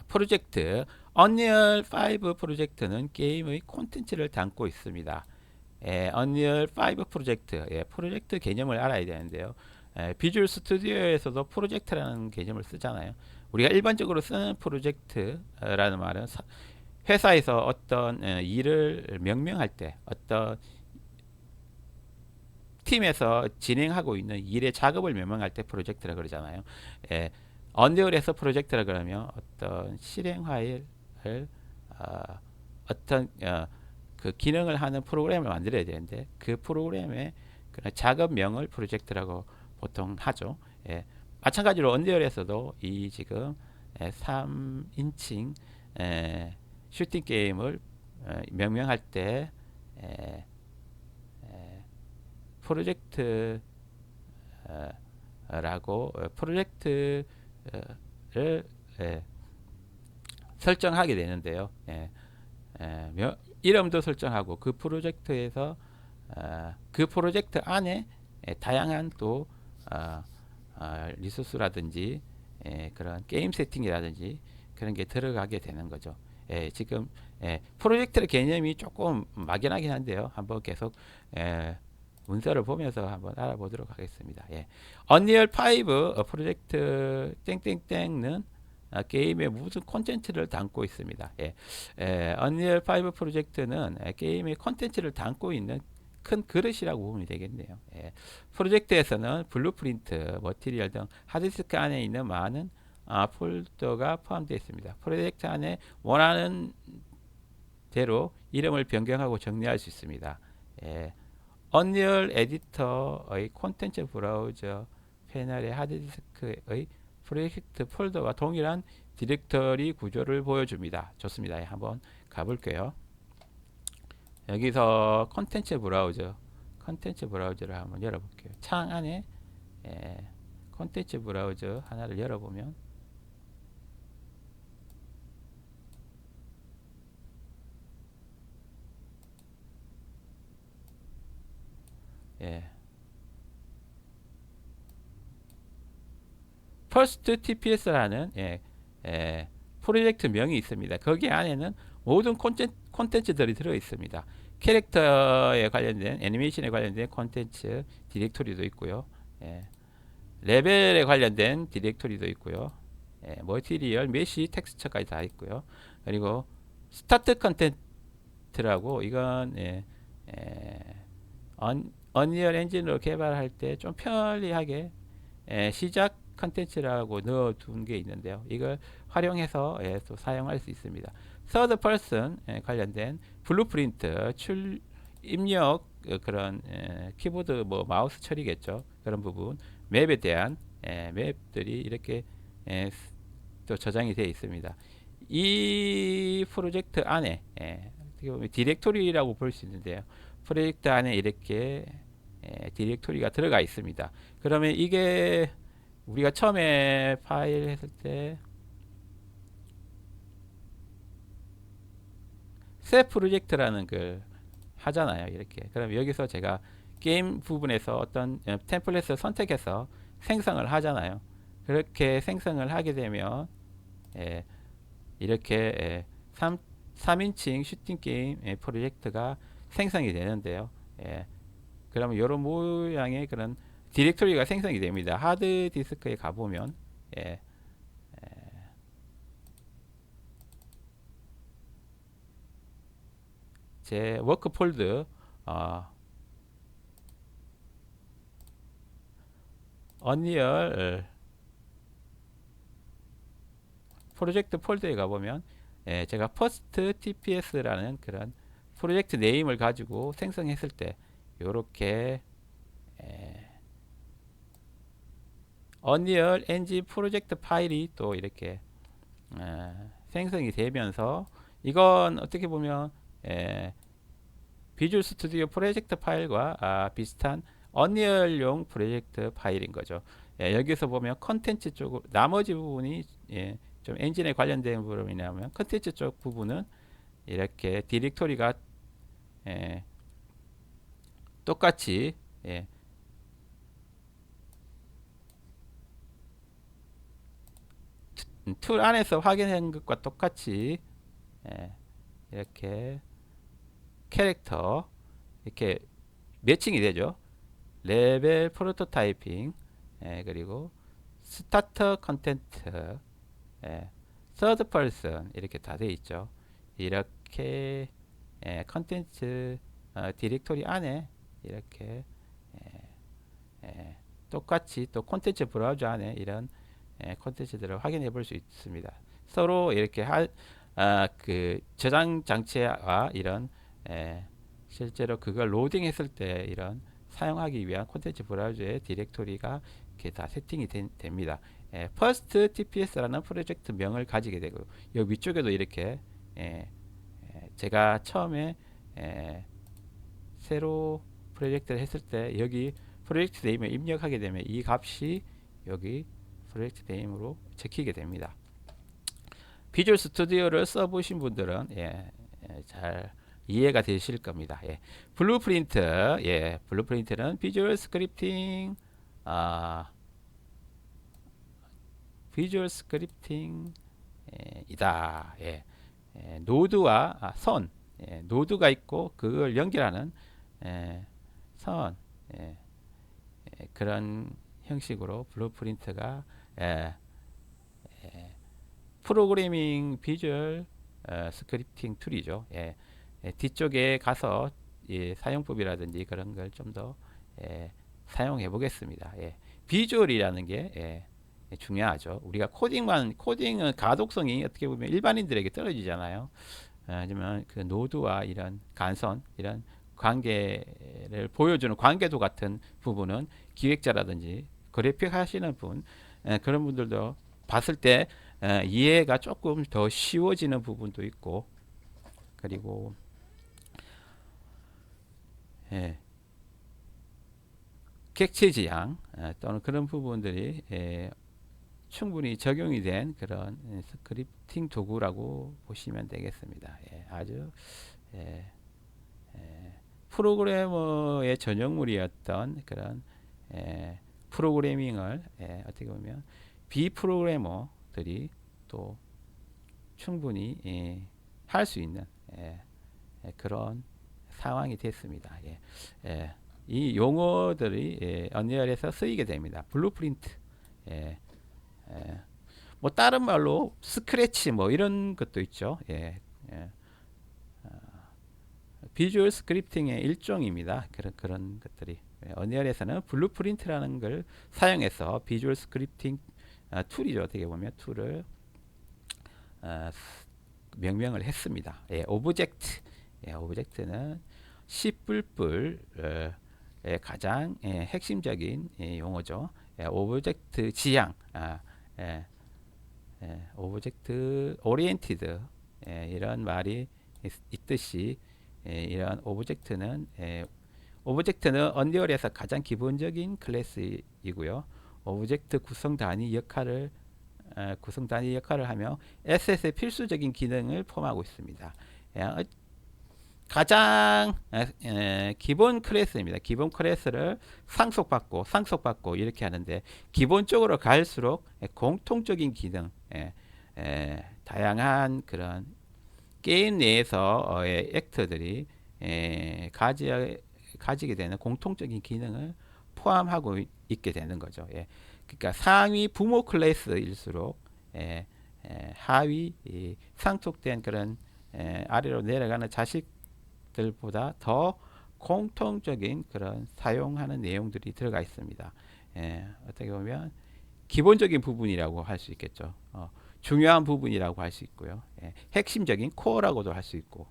프로젝트 Unreal 5 프로젝트는 게임의 콘텐츠를 담고 있습니다. Unreal 5 프로젝트, 프로젝트 개념을 알아야 되는데요. 비주얼 스튜디오에서도 프로젝트라는 개념을 쓰잖아요. 우리가 일반적으로 쓰는 프로젝트라는 말은 회사에서 어떤 일을 명명할 때, 어떤 팀에서 진행하고 있는 일의 작업을 명명할 때 프로젝트라 그러잖아요. 언리얼에서 프로젝트라 그러면 어떤 실행 파일을 어떤 그 기능을 하는 프로그램을 만들어야 되는데 그 프로그램의 그런 작업명을 프로젝트라고 보통 하죠. 마찬가지로 언리얼에서도 이 지금 3인칭 슈팅 게임을 명명할 때 프로젝트라고 프로젝트를 설정하게 되는데요. 이름도 설정하고 그 프로젝트에서 그 프로젝트 안에 다양한 또 리소스라든지 그런 게임 세팅이라든지 그런 게 들어가게 되는 거죠. 지금 프로젝트의 개념이 조금 막연하긴 한데요. 한번 계속 문서를 보면서 한번 알아보도록 하겠습니다. Unreal 5 프로젝트 땡땡땡은 게임의 무슨 콘텐츠를 담고 있습니다. Unreal 5 프로젝트는 게임의 콘텐츠를 담고 있는 큰 그릇이라고 보면 되겠네요. 프로젝트에서는 블루프린트, 머티리얼 등 하드디스크 안에 있는 많은 폴더가 포함되어 있습니다. 프로젝트 안에 원하는 대로 이름을 변경하고 정리할 수 있습니다. Unreal 에디터의 콘텐츠 브라우저 패널의 하드디스크의 프로젝트 폴더와 동일한 디렉터리 구조를 보여줍니다. 좋습니다. 한번 가볼게요. 여기서 컨텐츠 브라우저를 한번 열어볼게요. 창 안에 컨텐츠 브라우저 하나를 열어보면 퍼스트 TPS라는 프로젝트 명이 있습니다. 거기 안에는 모든 콘텐츠들이 들어 있습니다. 캐릭터에 관련된 애니메이션에 관련된 콘텐츠 디렉토리도 있고요. 레벨에 관련된 디렉토리도 있고요. 머티리얼, 메시, 텍스처까지 다 있고요. 그리고 스타트 컨텐트라고 이건 언리얼 엔진으로 개발할 때 좀 편리하게 시작 컨텐츠라고 넣어둔 게 있는데요. 이걸 활용해서 또 사용할 수 있습니다. 서드 퍼슨 관련된 블루프린트, 입력 그런 키보드 뭐 마우스 처리겠죠. 그런 부분 맵에 대한 맵들이 이렇게 또 저장이 되어 있습니다. 이 프로젝트 안에 어떻게 보면 디렉토리라고 볼 수 있는데요. 프로젝트 안에 이렇게 디렉토리가 들어가 있습니다. 그러면 이게 우리가 처음에 파일 했을 때 새 프로젝트라는 걸 하잖아요. 이렇게. 그럼 여기서 제가 게임 부분에서 어떤 템플릿을 선택해서 생성을 하잖아요. 그렇게 생성을 하게 되면 이렇게 3인칭 슈팅 게임 프로젝트가 생성이 되는데요. 그러면 이런 모양의 그런 디렉토리가 생성이 됩니다. 하드 디스크에 가보면 제 워크 폴드 언리얼 프로젝트 폴더에 가보면 제가 퍼스트 TPS라는 그런 프로젝트 네임을 가지고 생성했을 때 이렇게 언리얼 엔진 프로젝트 파일이 또 이렇게 생성이 되면서 이건 어떻게 보면 비주얼 스튜디오 프로젝트 파일과 비슷한 언리얼용 프로젝트 파일인 거죠. 여기서 보면 컨텐츠 쪽 나머지 부분이 좀 엔진에 관련된 부분이냐면 컨텐츠 쪽 부분은 이렇게 디렉토리가 똑같이 툴 안에서 확인한 것과 똑같이 예, 이렇게 캐릭터 이렇게 매칭이 되죠. 레벨 프로토타이핑 그리고 스타터 컨텐트 서드 퍼슨 이렇게 다 되어 있죠. 이렇게 컨텐츠 디렉토리 안에 이렇게 똑같이 또 콘텐츠 브라우저 안에 이런 콘텐츠들을 확인해 볼 수 있습니다. 서로 이렇게 그 저장 장치와 이런 실제로 그걸 로딩했을 때 이런 사용하기 위한 콘텐츠 브라우저의 디렉토리가 이렇게 다 세팅이 됩니다. 퍼스트 TPS라는 프로젝트 명을 가지게 되고 여기 위쪽에도 이렇게 제가 처음에 새로 프로젝트를 했을 때 여기 프로젝트 네임을 입력하게 되면 이 값이 여기 프로젝트 네임으로 적히게 됩니다. 비주얼 스튜디오를 써보신 분들은 잘 이해가 되실 겁니다. 블루프린트, 블루프린트는 비주얼 스크립팅, 비주얼 스크립팅 이다. 노드와 선, 노드가 있고 그걸 연결하는 선, 그런 형식으로 블루프린트가 프로그래밍 비주얼 스크립팅 툴이죠. 뒤쪽에 가서 사용법이라든지 그런 걸 좀 더 사용해 보겠습니다. 비주얼이라는 게 중요하죠. 우리가 코딩은 가독성이 어떻게 보면 일반인들에게 떨어지잖아요. 하지만 그 노드와 이런 간선, 이런 관계를 보여주는 관계도 같은 부분은 기획자라든지 그래픽 하시는 분, 그런 분들도 봤을 때 이해가 조금 더 쉬워지는 부분도 있고, 그리고 객체 지향 또는 그런 부분들이 충분히 적용이 된 그런 스크립팅 도구라고 보시면 되겠습니다. 아주 프로그래머의 전형물이었던 그런 프로그래밍을 어떻게 보면 비프로그래머들이 또 충분히 할 수 있는 그런 상황이 됐습니다. 이 용어들이 언리얼에서 쓰이게 됩니다. 블루프린트, 뭐 다른 말로 스크래치 뭐 이런 것도 있죠. 비주얼 스크립팅의 일종입니다. 그런 것들이 언리얼에서는 블루프린트라는 걸 사용해서 비주얼 스크립팅 툴이죠. 어떻게 보면 툴을 명명을 했습니다. 오브젝트, 오브젝트는 C++의 가장 핵심적인 용어죠. 오브젝트 지향, 오브젝트 오리엔티드 이런 말이 있듯이 이런 오브젝트는 언리얼에서 가장 기본적인 클래스이고요. 오브젝트 구성 단위 역할을 하며 SS의 필수적인 기능을 포함하고 있습니다. 가장 기본 클래스입니다. 기본 클래스를 상속받고 이렇게 하는데 기본적으로 갈수록 공통적인 기능, 다양한 그런 게임 내에서의 액터들이 가지게 되는 공통적인 기능을 포함하고 있게 되는 거죠. 그러니까 상위 부모 클래스일수록 하위 상속된 그런 아래로 내려가는 자식들보다 더 공통적인 그런 사용하는 내용들이 들어가 있습니다. 어떻게 보면 기본적인 부분이라고 할 수 있겠죠. 중요한 부분이라고 할 수 있고요. 핵심적인 코어라고도 할 수 있고,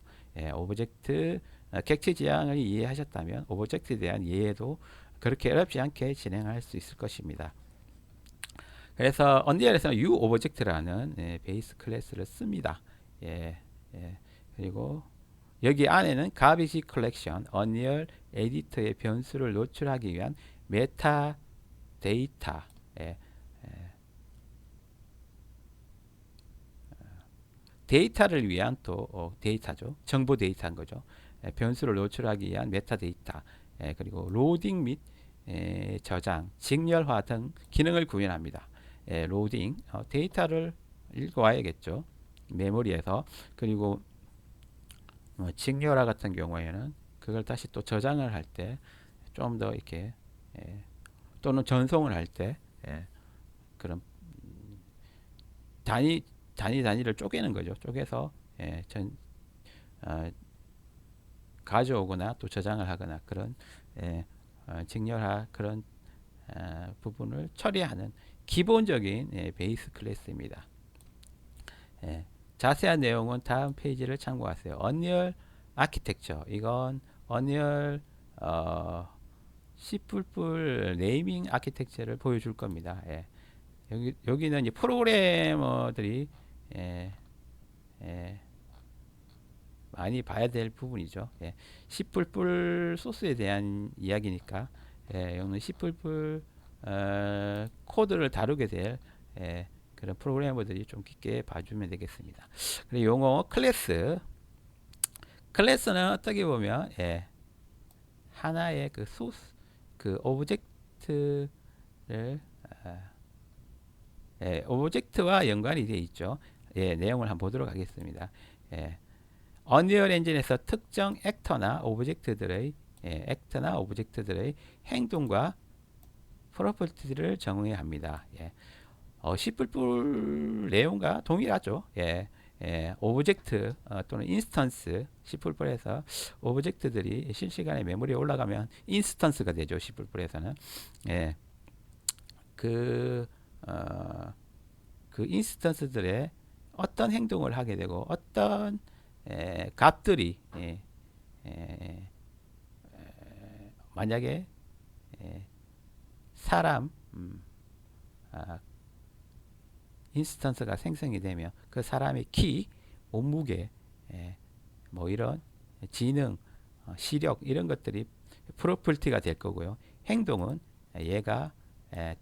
오브젝트 객체 지향을 이해하셨다면 오브젝트에 대한 이해도 그렇게 어렵지 않게 진행할 수 있을 것입니다. 그래서 언리얼에서는 UObject라는 베이스 클래스를 씁니다. 그리고 여기 안에는 garbage collection, 언리얼 에디터의 변수를 노출하기 위한 메타 데이터, 데이터를 위한 또 데이터죠. 정보 데이터인 거죠. 변수를 노출하기 위한 메타데이터, 그리고 로딩 및 저장, 직렬화 등 기능을 구현합니다. 로딩, 데이터를 읽어와야겠죠. 메모리에서. 그리고 직렬화 같은 경우에는 그걸 다시 또 저장을 할 때 좀 더 이렇게 또는 전송을 할 때 그런 단위를 쪼개는 거죠. 쪼개서 어, 가져오거나 또 저장을 하거나 그런 직렬화 그런 부분을 처리하는 기본적인 베이스 클래스입니다. 자세한 내용은 다음 페이지를 참고하세요. 언리얼 아키텍처, 이건 언리얼 C++ 네이밍 아키텍처를 보여줄 겁니다. 여기는 이제 프로그래머들이 많이 봐야 될 부분이죠. C++ 소스에 대한 이야기니까 여기는 C++ 코드를 다루게 될 그런 프로그래머들이 좀 깊게 봐주면 되겠습니다. 그리고 용어 클래스. 클래스는 어떻게 보면 하나의 그 소스, 그 오브젝트를 오브젝트와 연관이 되어 있죠. 내용을 한번 보도록 하겠습니다. 언리얼 엔진에서 특정 액터나 오브젝트들의 행동과 프로퍼티를 정의해야 합니다. C++ 내용과 동일하죠. 오브젝트 또는 인스턴스, C++에서 오브젝트들이 실시간에 메모리에 올라가면 인스턴스가 되죠. C++에서는 그 인스턴스들의 어떤 행동을 하게 되고 어떤 값들이 만약에 사람 인스턴스가 생성이 되면 그 사람의 키, 몸무게, 뭐 이런 지능, 시력 이런 것들이 프로퍼티가 될 거고요. 행동은 얘가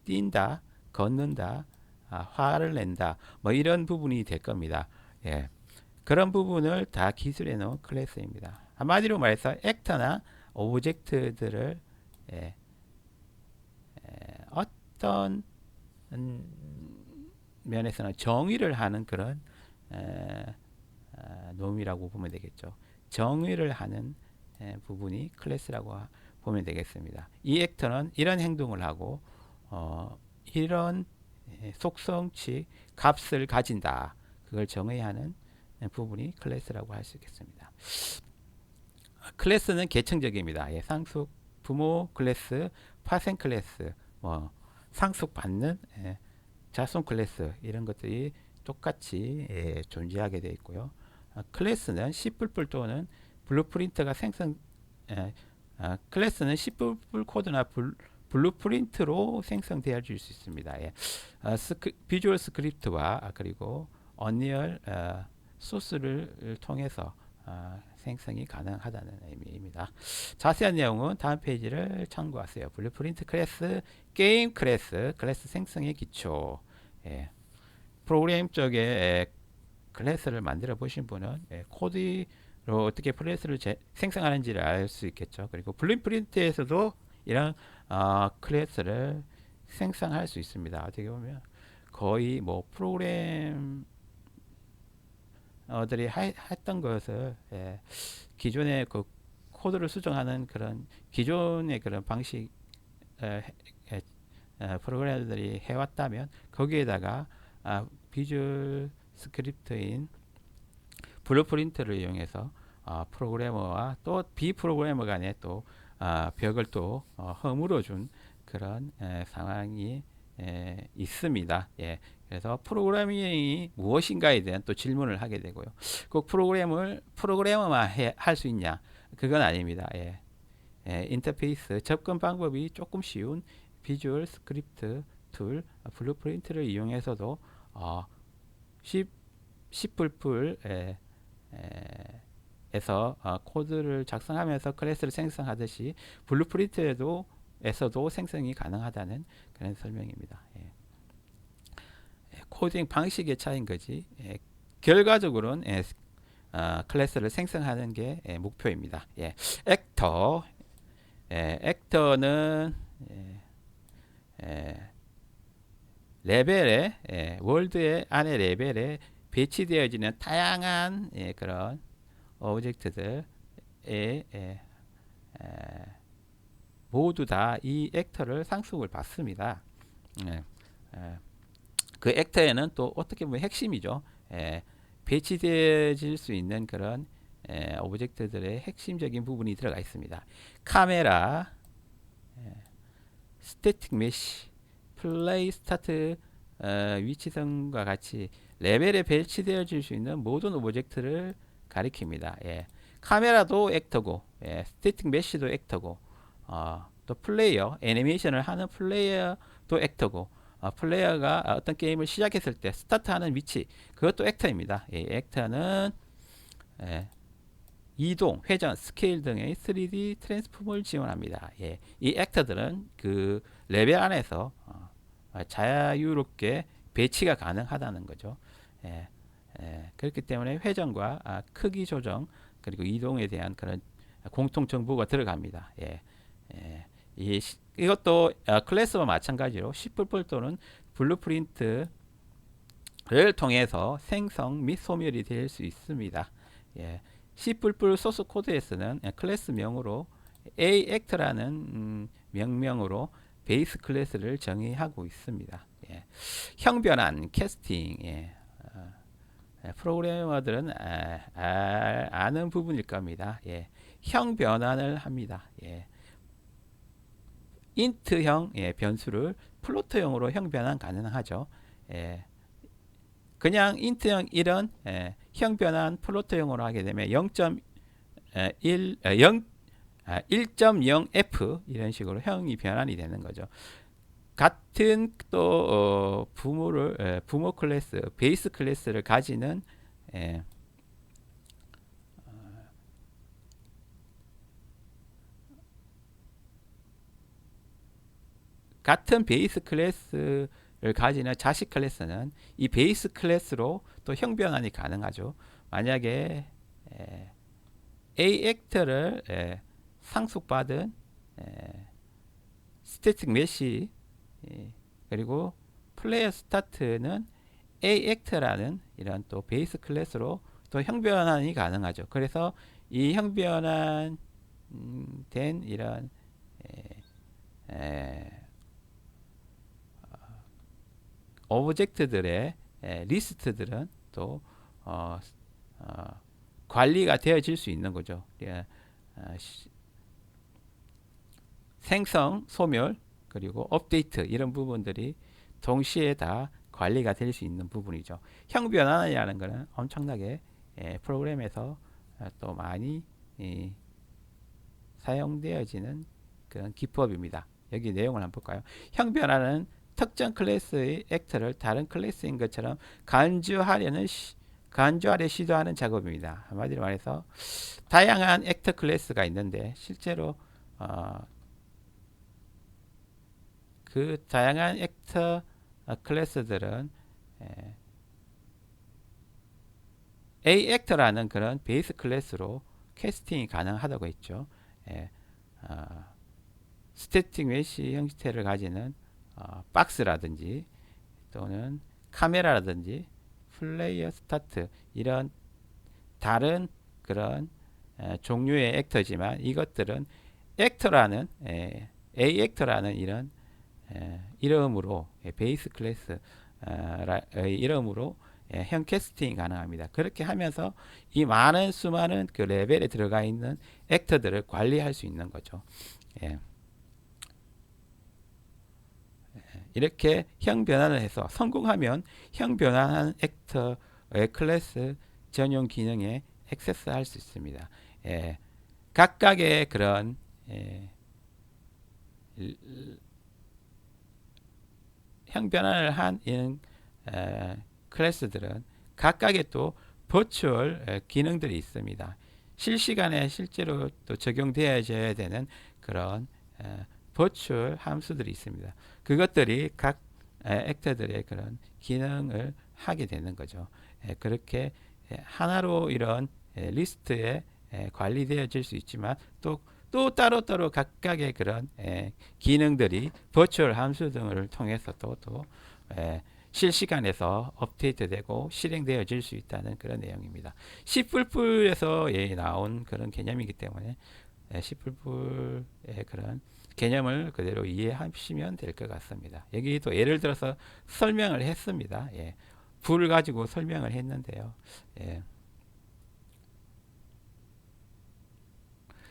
뛴다, 걷는다, 화를 낸다, 뭐 이런 부분이 될 겁니다. 그런 부분을 다 기술해 놓은 클래스입니다. 한마디로 말해서 액터나 오브젝트들을 어떤 면에서는 정의를 하는 그런 놈이라고 보면 되겠죠. 정의를 하는 부분이 클래스라고 보면 되겠습니다. 이 액터는 이런 행동을 하고 이런 속성치 값을 가진다. 그걸 정의하는 부분이 클래스라고 할 수 있겠습니다. 클래스는 계층적입니다. 상속 부모 클래스, 파생 클래스, 뭐 상속 받는 자손 클래스 이런 것들이 똑같이 존재하게 되어 있고요. 클래스는 C++ 또는 블루프린트가 클래스는 C++ 코드나 블루프린트로 생성되어 줄 수 있습니다. 비주얼 스크립트와 그리고 언리얼 소스를 통해서 생성이 가능하다는 의미입니다. 자세한 내용은 다음 페이지를 참고하세요. 블루프린트 클래스, 게임 클래스, 클래스 생성의 기초. 프로그램 쪽에 클래스를 만들어 보신 분은 코드로 어떻게 클래스를 생성하는지를 알 수 있겠죠. 그리고 블루프린트에서도 이런 클래스를 생성할 수 있습니다. 어떻게 보면 거의 뭐 프로그램 들이 했던 것을 기존의 그 코드를 수정하는 그런 기존의 그런 방식 프로그래머들이 해왔다면 거기에다가 비주얼 스크립트인 블루프린트를 이용해서 프로그래머와 또 비프로그래머 간에 또 벽을 또 허물어 준 그런 상황이 있습니다. 그래서 프로그래밍이 무엇인가에 대한 또 질문을 하게 되고요. 꼭 프로그래머만 할 수 있냐? 그건 아닙니다. 인터페이스 접근 방법이 조금 쉬운 비주얼 스크립트 툴 블루프린트를 이용해서도 C++ 에서 코드를 작성하면서 클래스를 생성하듯이 블루프린트에서도 생성이 가능하다는 그런 설명입니다. 코딩 방식의 차이인 거지 결과적으로는 클래스를 생성하는 게 목표입니다. 액터는 레벨에 월드의 안에 레벨에 배치되어지는 다양한 그런 오브젝트들의 모두 다 이 액터를 상속을 받습니다. 예, 예. 그 액터에는 또 어떻게 보면 핵심이죠. 배치되어질 수 있는 그런 오브젝트들의 핵심적인 부분이 들어가 있습니다. 카메라, 스태틱 메시, 플레이 스타트 위치선과 같이 레벨에 배치되어질 수 있는 모든 오브젝트를 가리킵니다. 카메라도 액터고, 스태틱 메시도 액터고, 또 플레이어, 애니메이션을 하는 플레이어도 액터고, 플레이어가 어떤 게임을 시작했을 때 스타트하는 위치, 그것도 액터입니다. 액터는 이동, 회전, 스케일 등의 3D 트랜스폼을 지원합니다. 이 액터들은 그 레벨 안에서 자유롭게 배치가 가능하다는 거죠. 그렇기 때문에 회전과 크기 조정 그리고 이동에 대한 그런 공통 정보가 들어갑니다. 이것도 클래스와 마찬가지로 C++ 또는 블루프린트를 통해서 생성 및 소멸이 될 수 있습니다. C++ 소스 코드에서는 클래스명으로 AAct라는 명명으로 베이스 클래스를 정의하고 있습니다. 형변환, 캐스팅, 프로그래머들은 아는 부분일 겁니다. 형변환을 합니다. 인트형 변수를 플로트형으로 형변환 가능하죠. 그냥 인트형 1은 형변환 플로트형으로 하게 되면 1.0f 이런 식으로 형이 변환이 되는 거죠. 같은 또 부모 클래스, 베이스 클래스를 가지는 같은 베이스 클래스를 가지는 자식 클래스는 이 베이스 클래스로 또 형변환이 가능하죠. 만약에 AAct를 상속받은 스태틱 메시 그리고 플레이어 스타트는 AAct라는 이런 또 베이스 클래스로 또 형변환이 가능하죠. 그래서 이 형변환 된 이런 오브젝트들의 리스트들은 또 관리가 되어질 수 있는 거죠. 생성, 소멸, 그리고 업데이트 이런 부분들이 동시에 다 관리가 될 수 있는 부분이죠. 형변환이라는 것은 엄청나게 프로그램에서 또 많이 사용되어지는 그런 기법입니다. 여기 내용을 한번 볼까요? 형변환은 특정 클래스의 액터를 다른 클래스인 것처럼 간주하려 시도하는 작업입니다. 한마디로 말해서 다양한 액터 클래스가 있는데 실제로 그 다양한 액터 클래스들은 A 액터라는 그런 베이스 클래스로 캐스팅이 가능하다고 했죠. 스태틱 메시 형태를 가지는 박스라든지 또는 카메라라든지 플레이어 스타트 이런 다른 그런 종류의 액터지만 이것들은 액터라는 A 액터라는 이런 이름으로 베이스 클래스 이름으로 형 캐스팅이 가능합니다. 그렇게 하면서 이 많은 수많은 그 레벨에 들어가 있는 액터들을 관리할 수 있는 거죠. 이렇게 형 변환을 해서 성공하면 형 변환한 액터의 클래스 전용 기능에 액세스할 수 있습니다. 각각의 그런 형 변환을 한 이런 클래스들은 각각의 또 버추얼 기능들이 있습니다. 실시간에 실제로 또 적용되어져야 되는 그런 버추얼 함수들이 있습니다. 그것들이 각 액터들의 그런 기능을 하게 되는 거죠. 그렇게 하나로 이런 리스트에 관리되어질 수 있지만 또 따로따로 각각의 그런 기능들이 버추얼 함수 등을 통해서 또 예, 실시간에서 업데이트되고 실행되어질 수 있다는 그런 내용입니다. C++에서 나온 그런 개념이기 때문에 C++의 그런 개념을 그대로 이해하시면 될 것 같습니다. 여기도 예를 들어서 설명을 했습니다. 예, 불을 가지고 설명을 했는데요. 예.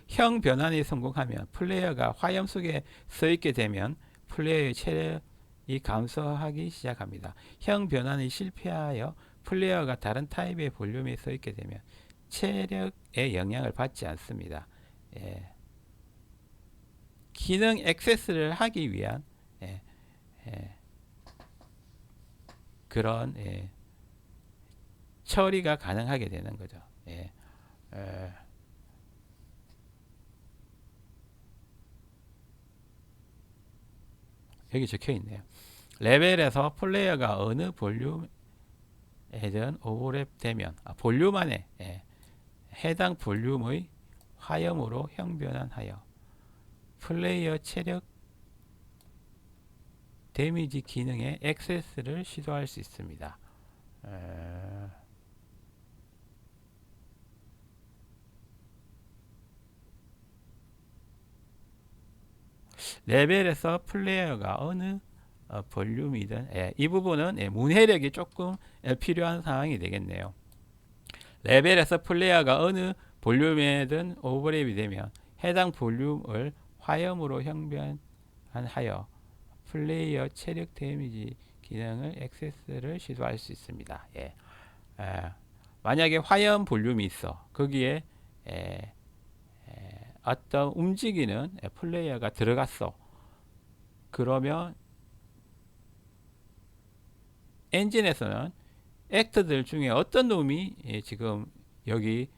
형 변환이 성공하면 플레이어가 화염 속에 서 있게 되면 플레이어의 체력이 감소하기 시작합니다. 형 변환이 실패하여 플레이어가 다른 타입의 볼륨에 서 있게 되면 체력에 영향을 받지 않습니다. 예. 기능 액세스를 하기 위한 예, 예, 그런 처리가 가능하게 되는 거죠. 예. 여기 적혀 있네요. 레벨에서 플레이어가 어느 볼륨에든 오버랩되면 볼륨 안에 해당 볼륨의 화염으로 형변환하여 플레이어 체력 데미지 기능의 액세스를 시도할 수 있습니다. 레벨에서 플레이어가 어느 볼륨이든 이 부분은 문해력이 조금 필요한 상황이 되겠네요. 레벨에서 플레이어가 어느 볼륨에든 오버랩이 되면 해당 볼륨을 화염으로 형변하여 플레이어 체력 데미지 기능을 액세스를 시도할 수 있습니다. 만약에 화염 볼륨이 있어 거기에 어떤 움직이는 플레이어가 들어갔어. 그러면 엔진에서는 액터들 중에 어떤 놈이 지금 여기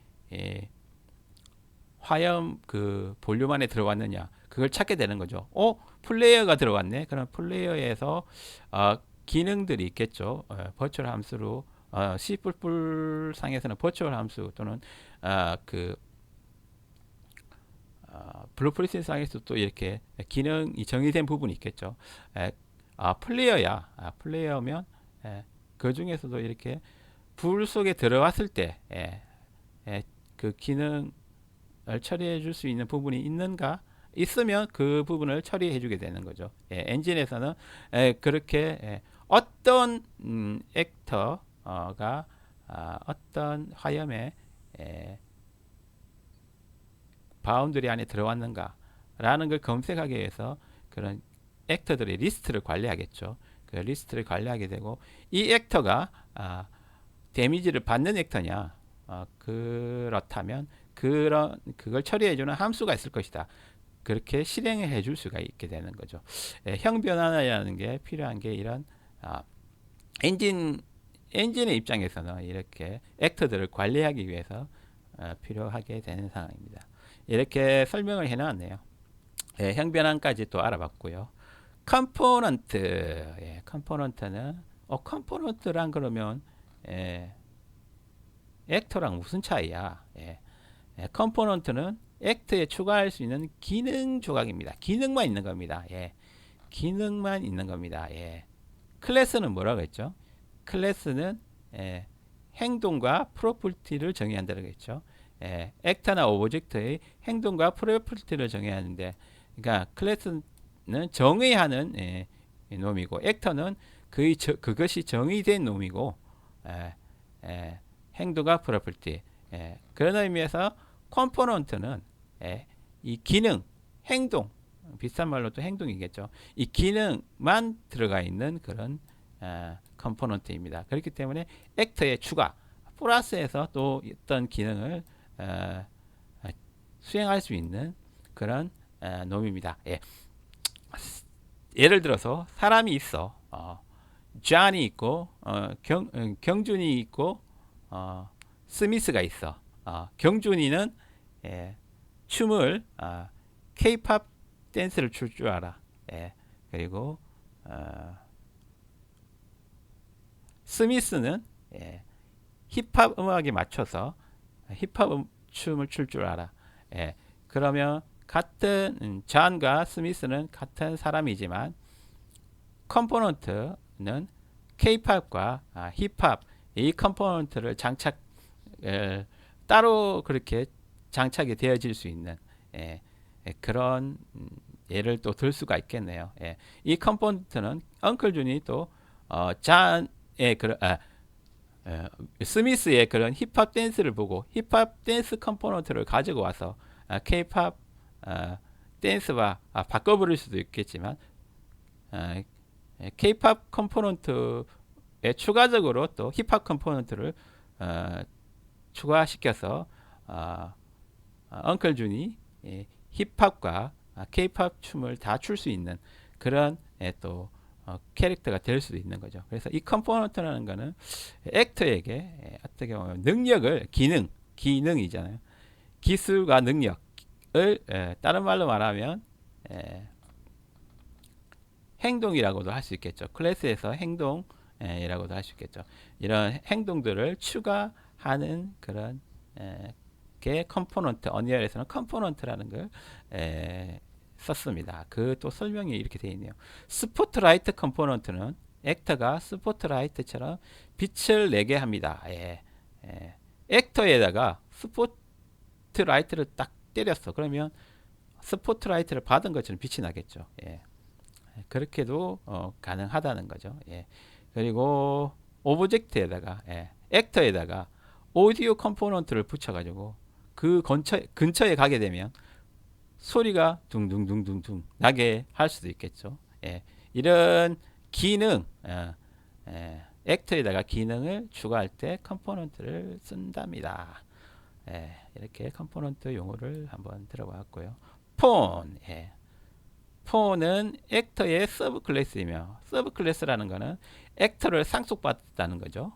화염 그 볼륨 안에 들어갔느냐 그걸 찾게 되는 거죠. 플레이어가 들어갔네. 그럼 플레이어에서 기능들이 있겠죠. 버추얼 함수로 C++ 상에서는 버추얼 함수 또는 그 블루프린트 상에서 또 이렇게 기능이 정의된 부분이 있겠죠. 플레이어야. 플레이어면 그 중에서도 이렇게 불 속에 들어왔을 때 그 기능을 처리해 줄 수 있는 부분이 있는가? 있으면 그 부분을 처리해 주게 되는 거죠. 엔진에서는 그렇게 어떤 액터가 어떤 화염에 바운드리 안에 들어왔는가 라는 걸 검색하기 위해서 그런 액터들의 리스트를 관리하겠죠. 그 리스트를 관리하게 되고 이 액터가 데미지를 받는 액터냐 그렇다면 그걸 처리해주는 함수가 있을 것이다. 그렇게 실행해 줄 수가 있게 되는 거죠. 형 변환이라는 게 필요한 게 이런 엔진의 입장에서는 이렇게 액터들을 관리하기 위해서 필요하게 되는 상황입니다. 이렇게 설명을 해놨네요. 형 변환까지 또 알아봤고요. 컴포넌트, 컴포넌트는 컴포넌트란 그러면 액터랑 무슨 차이야? 컴포넌트는 액터에 추가할 수 있는 기능 조각입니다. 기능만 있는 겁니다. 기능만 있는 겁니다. 클래스는 뭐라고 했죠? 클래스는 행동과 프로퍼티를 정의한다고 했죠. 액터나 오브젝트의 행동과 프로퍼티를 정해야 하는데, 그러니까 클래스는 정의하는 놈이고, 액터는 그것이 정의된 놈이고, 행동과 프로퍼티. 그런 의미에서 컴포넌트는 이 기능, 행동, 비슷한 말로 또 행동이겠죠. 이 기능만 들어가 있는 그런 컴포넌트입니다. 그렇기 때문에 액터의 추가, 플러스에서 또 어떤 기능을 수행할 수 있는 그런 놈입니다. 예를 들어서 사람이 있어. 존이 있고 경준이 있고 스미스가 있어. 경준이는 춤을 K-팝 댄스를 출 줄 알아. 그리고 스미스는 힙합 음악에 맞춰서 힙합 춤을 출 줄 알아. 그러면 같은 존과 스미스는 같은 사람이지만 컴포넌트 K-팝과 힙합 이 컴포넌트를 따로 그렇게 장착이 되어질 수 있는 그런 예를 또 들 수가 있겠네요. 이 컴포넌트는 엉클준이 또 잔의 그런 스미스의 그런 힙합 댄스를 보고 힙합 댄스 컴포넌트를 가지고 와서 K-팝 댄스와 바꿔 부를 수도 있겠지만 K-팝 컴포넌트에 추가적으로 또 힙합 컴포넌트를 추가시켜서 엉클준이 힙합과 K-팝 춤을 다 출 수 있는 그런 또 캐릭터가 될 수도 있는 거죠. 그래서 이 컴포넌트라는 거는 액터에게 어떻게 보면 능력을 기능이잖아요. 기술과 능력을 다른 말로 말하면 행동이라고도 할 수 있겠죠. 클래스에서 행동이라고도 할 수 있겠죠. 이런 행동들을 추가하는 그런 게 컴포넌트, 언리얼에서는 컴포넌트라는 걸 썼습니다. 그 또 설명이 이렇게 되어 있네요. 스포트라이트 컴포넌트는 액터가 스포트라이트처럼 빛을 내게 합니다. 액터에다가 스포트라이트를 딱 때렸어. 그러면 스포트라이트를 받은 것처럼 빛이 나겠죠. 그렇게도 가능하다는 거죠. 그리고 오브젝트에다가 액터에다가 오디오 컴포넌트를 붙여가지고 그 근처에 가게 되면 소리가 둥둥둥둥둥 나게 할 수도 있겠죠. 이런 기능, 액터에다가 기능을 추가할 때 컴포넌트를 쓴답니다. 이렇게 컴포넌트 용어를 한번 들어봤고요. 폰, 폰은 액터의 서브 클래스이며 서브 클래스라는 것은 액터를 상속받았다는 거죠.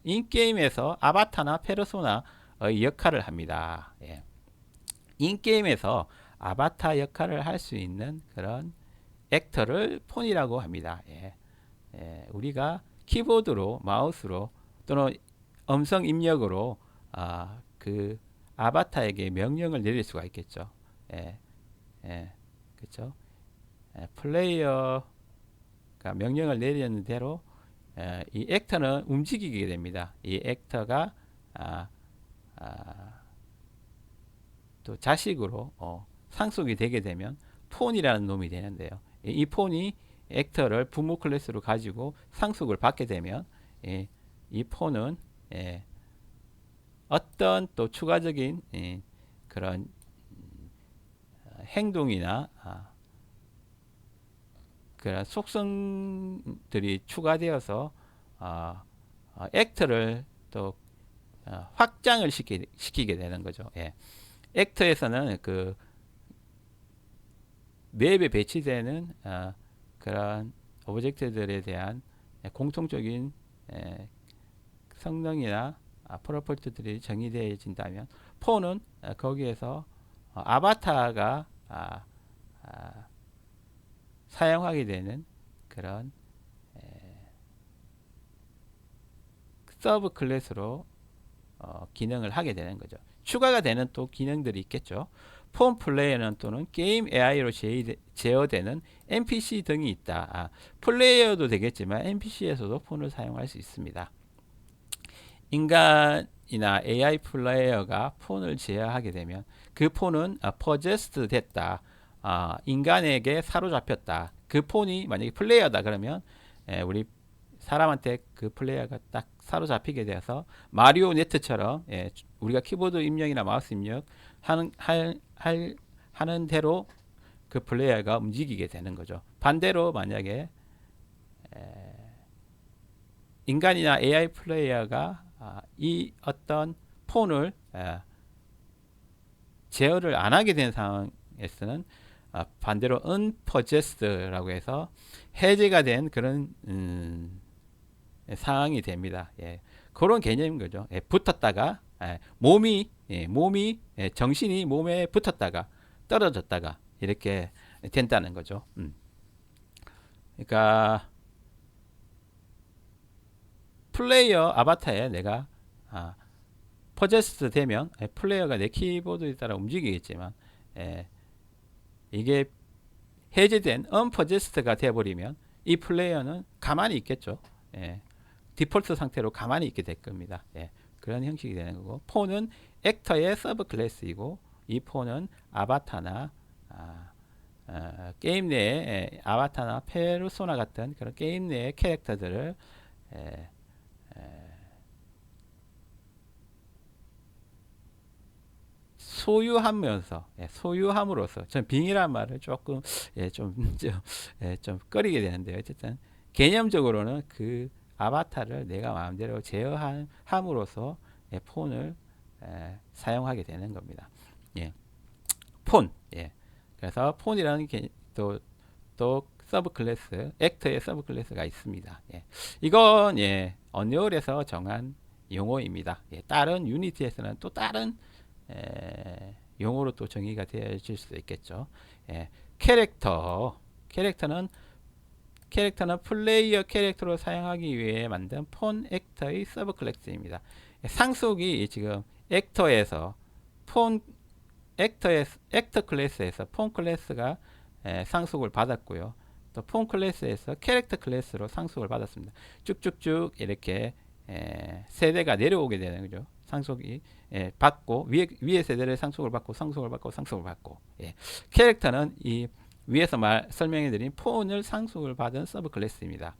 인게임에서 아바타나 페르소나의 역할을 합니다. 인게임에서 아바타 역할을 할 수 있는 그런 액터를 폰이라고 합니다. 우리가 키보드로 마우스로 또는 음성 입력으로 그 아바타에게 명령을 내릴 수가 있겠죠. 그렇죠. 플레이어가 명령을 내리는 대로 이 액터는 움직이게 됩니다. 이 액터가 또 자식으로 상속이 되게 되면 폰이라는 놈이 되는데요. 이 폰이 액터를 부모 클래스로 가지고 상속을 받게 되면 이 폰은 어떤 또 추가적인 그런 행동이나 그런 속성들이 추가되어서 액터를 또 확장을 시키게 되는 거죠. 액터에서는 그 맵에 배치되는 그런 오브젝트들에 대한 공통적인 성능이나 프로퍼티들이 정의되어진다면 폰은 거기에서 아바타가 사용하게 되는 그런 서브 클래스로 기능을 하게 되는 거죠. 추가가 되는 또 기능들이 있겠죠. 폰 플레이어는 또는 게임 AI로 제어되는 NPC 등이 있다. 플레이어도 되겠지만 NPC에서도 폰을 사용할 수 있습니다. 인간이나 AI 플레이어가 폰을 제어하게 되면 그 폰은 possessed 됐다. 인간에게 사로잡혔다. 그 폰이 만약에 플레이어다 그러면 우리 사람한테 그 플레이어가 딱 사로잡히게 되어서 마리오네트처럼 우리가 키보드 입력이나 마우스 입력 하는 대로 그 플레이어가 움직이게 되는 거죠. 반대로 만약에 인간이나 AI 플레이어가 이 어떤 폰을 제어를 안 하게 된 상황에서는 반대로 unpossessed라고 해서 해제가 된 그런 상황이 됩니다. 그런 개념인 거죠. 붙었다가 몸이 정신이 몸에 붙었다가 떨어졌다가 이렇게 된다는 거죠. 그러니까 플레이어 아바타에 내가 포제스트 되면 플레이어가 내 키보드에 따라 움직이겠지만 이게 해제된 unpossessed가 되어버리면 이 플레이어는 가만히 있겠죠. 예. 디폴트 상태로 가만히 있게 될 겁니다. 예. 그런 형식이 되는 거고, 폰은 액터의 서브 클래스이고, 이 폰은 아바타나 게임 내에 아바타나 페르소나 같은 그런 게임 내의 캐릭터들을 에, 소유하면서 소유함으로써 전 빙이란 말을 조금 좀 꺼리게 되는데, 어쨌든 개념적으로는 그 아바타를 내가 마음대로 제어함으로써 폰을 사용하게 되는 겁니다. 예. 폰. 예. 그래서 폰이라는 또 서브 클래스, 액터의 서브 클래스가 있습니다. 예. 이건 언리얼에서 정한 용어입니다. 예. 다른 유니티에서는 또 다른 용어로 또 정의가 되어질 수도 있겠죠. 예. 캐릭터는 플레이어 캐릭터로 사용하기 위해 만든 폰 액터의 서브 클래스입니다. 상속이 지금 액터에서 폰 액터 클래스에서 폰 클래스가 상속을 받았고요. 또 폰 클래스에서 캐릭터 클래스로 상속을 받았습니다. 쭉쭉쭉 이렇게 세대가 내려오게 되는 거죠. 상속이 받고 위에 세대를 상속을 받고 상속을 받고 상속을 받고. 예. 캐릭터는 이 위에서 설명해드린 폰을 상속을 받은 서브 클래스입니다.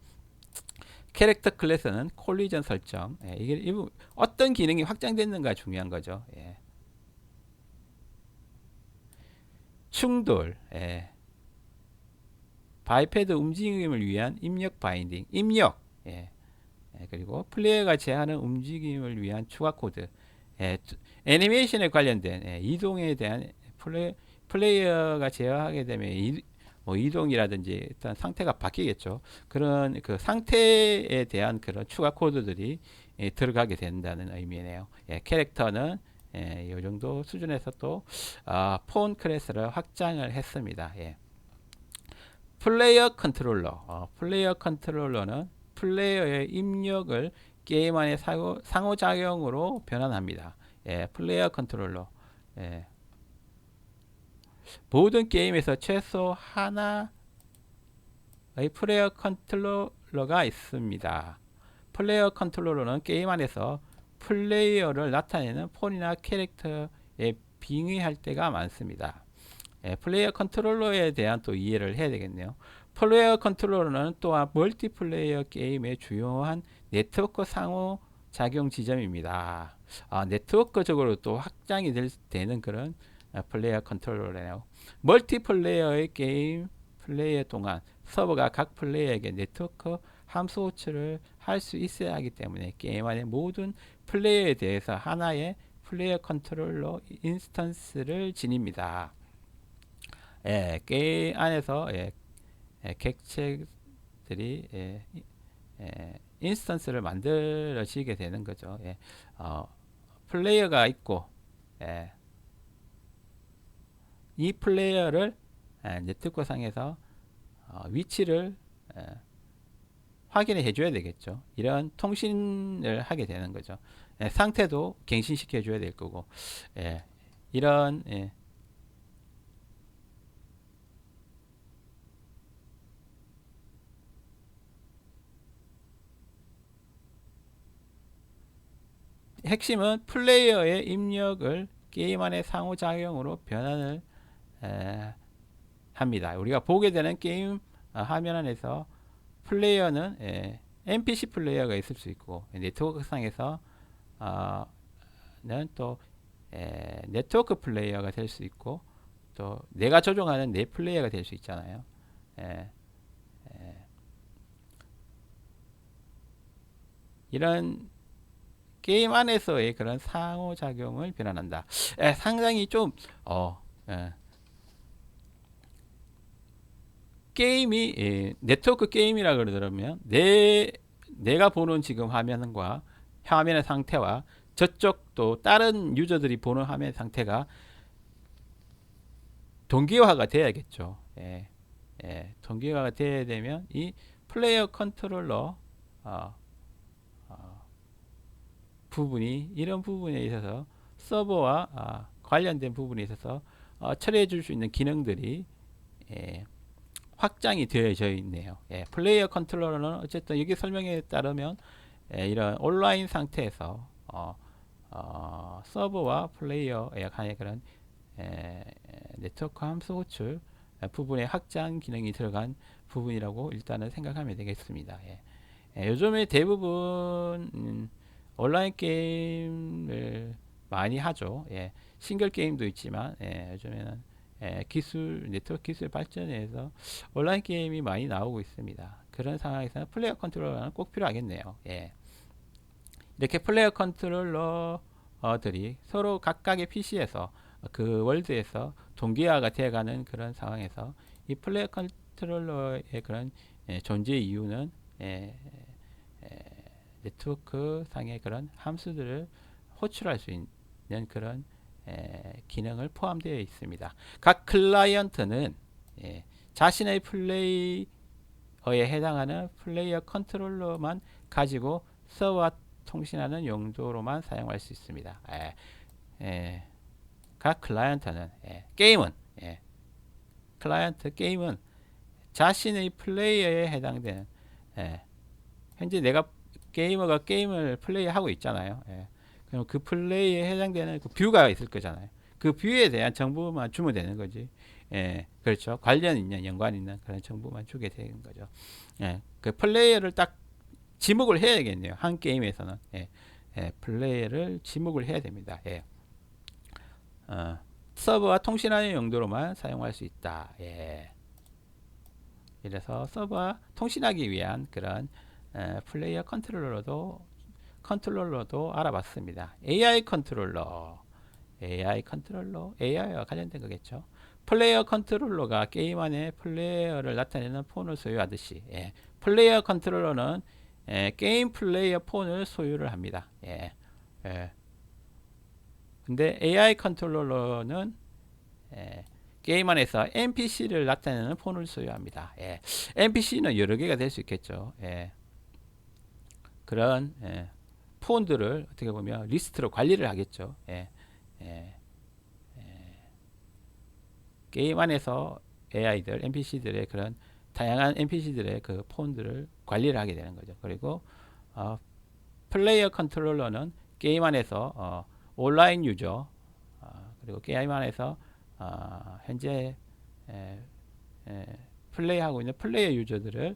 캐릭터 클래스는 콜리전 설정. 이게 어떤 기능이 확장됐는가 중요한 거죠. 예. 충돌. 바이패드 움직임을 위한 입력 바인딩. 입력. 그리고 플레이어가 제하는 움직임을 위한 추가 코드. 애니메이션에 관련된 이동에 대한 플레이어가 제어하게 되면 이동이라든지 일단 상태가 바뀌겠죠. 그런 그 상태에 대한 그런 추가 코드들이 들어가게 된다는 의미네요. 캐릭터는 이 정도 수준에서 또 폰 클래스를 확장을 했습니다. 플레이어 컨트롤러는 플레이어의 입력을 게임 안의 상호작용으로 변환합니다. 플레이어 컨트롤러. 모든 게임에서 최소 하나의 플레이어 컨트롤러가 있습니다. 플레이어 컨트롤러는 게임 안에서 플레이어를 나타내는 폰이나 캐릭터에 빙의할 때가 많습니다. 플레이어 컨트롤러에 대한 또 이해를 해야 되겠네요. 플레이어 컨트롤러는 또한 멀티플레이어 게임의 주요한 네트워크 상호작용 지점입니다. 네트워크적으로 또 확장이 되는 그런 플레이어 컨트롤러네요. 멀티플레이어의 게임 플레이어 동안 서버가 각 플레이어에게 네트워크 함수 호출을 할 수 있어야 하기 때문에 게임 안의 모든 플레이어에 대해서 하나의 플레이어 컨트롤러 인스턴스를 지닙니다. 게임 안에서 객체들이 인스턴스를 만들어지게 되는 거죠. 플레이어가 있고 이 플레이어를 네트워크 상에서 위치를 확인해 줘야 되겠죠. 이런 통신을 하게 되는 거죠. 상태도 갱신시켜 줘야 될 거고, 이런 핵심은 플레이어의 입력을 게임 안의 상호작용으로 변환을 합니다. 우리가 보게 되는 게임 화면 안에서 플레이어는 NPC 플레이어가 있을 수 있고, 네트워크 상에서 또 네트워크 플레이어가 될 수 있고, 또 내가 조종하는 내 플레이어가 될 수 있잖아요. 이런 게임 안에서의 그런 상호작용을 변환한다. 상당히 좀 게임이 네트워크 게임이라 그러면 내가 보는 지금 화면과 화면의 상태와 저쪽 또 다른 유저들이 보는 화면 상태가 동기화가 돼야겠죠. 동기화가 돼야 되면 이 플레이어 컨트롤러 부분이 이런 부분에 있어서 서버와 관련된 부분에 있어서 처리해 줄 수 있는 기능들이 확장이 되어져 있네요. 예, 플레이어 컨트롤러는 어쨌든 여기 설명에 따르면 이런 온라인 상태에서 서버와 플레이어의 간의 그런 에, 네트워크 함수 호출 부분의 확장 기능이 들어간 부분이라고 일단은 생각하면 되겠습니다. 예. 요즘에 대부분 온라인 게임을 많이 하죠. 예. 싱글 게임도 있지만 요즘에는 기술 네트워크 기술 발전해서 온라인 게임이 많이 나오고 있습니다. 그런 상황에서는 플레이어 컨트롤러는 꼭 필요하겠네요. 예. 이렇게 플레이어 컨트롤러들이 서로 각각의 PC에서 그 월드에서 동기화가 되어가는 그런 상황에서 이 플레이어 컨트롤러의 그런 존재 이유는 네트워크 상의 그런 함수들을 호출할 수 있는 그런 기능을 포함되어 있습니다. 각 클라이언트는 자신의 플레이어에 해당하는 플레이어 컨트롤러만 가지고 서버와 통신하는 용도로만 사용할 수 있습니다. 각 클라이언트는 게임은 클라이언트 게임은 자신의 플레이어에 해당되는 현재 내가 게이머가 게임을 플레이하고 있잖아요. 그럼 그 플레이에 해당되는 그 뷰가 있을 거잖아요. 그 뷰에 대한 정보만 주면 되는 거지. 그렇죠. 관련 있는 연관 있는 그런 정보만 주게 되는 거죠. 그 플레이어를 딱 지목을 해야겠네요. 한 게임에서는 플레이어를 지목을 해야 됩니다. 서버와 통신하는 용도로만 사용할 수 있다. 이래서 서버와 통신하기 위한 그런 플레이어 컨트롤러도 알아봤습니다. AI 컨트롤러, AI와 관련된 거겠죠. 플레이어 컨트롤러가 게임 안에 플레이어를 나타내는 폰을 소유하듯이 플레이어 컨트롤러는 게임 플레이어 폰을 소유를 합니다. 근데 AI 컨트롤러는 게임 안에서 NPC를 나타내는 폰을 소유합니다. NPC는 여러 개가 될 수 있겠죠. 그런 폰들을 어떻게 보면 리스트로 관리를 하겠죠. 게임 안에서 AI들, NPC들의 그런 다양한 NPC들의 그 폰들을 관리를 하게 되는 거죠. 그리고 플레이어 컨트롤러는 게임 안에서 온라인 유저 그리고 게임 안에서 현재 플레이하고 있는 플레이어 유저들을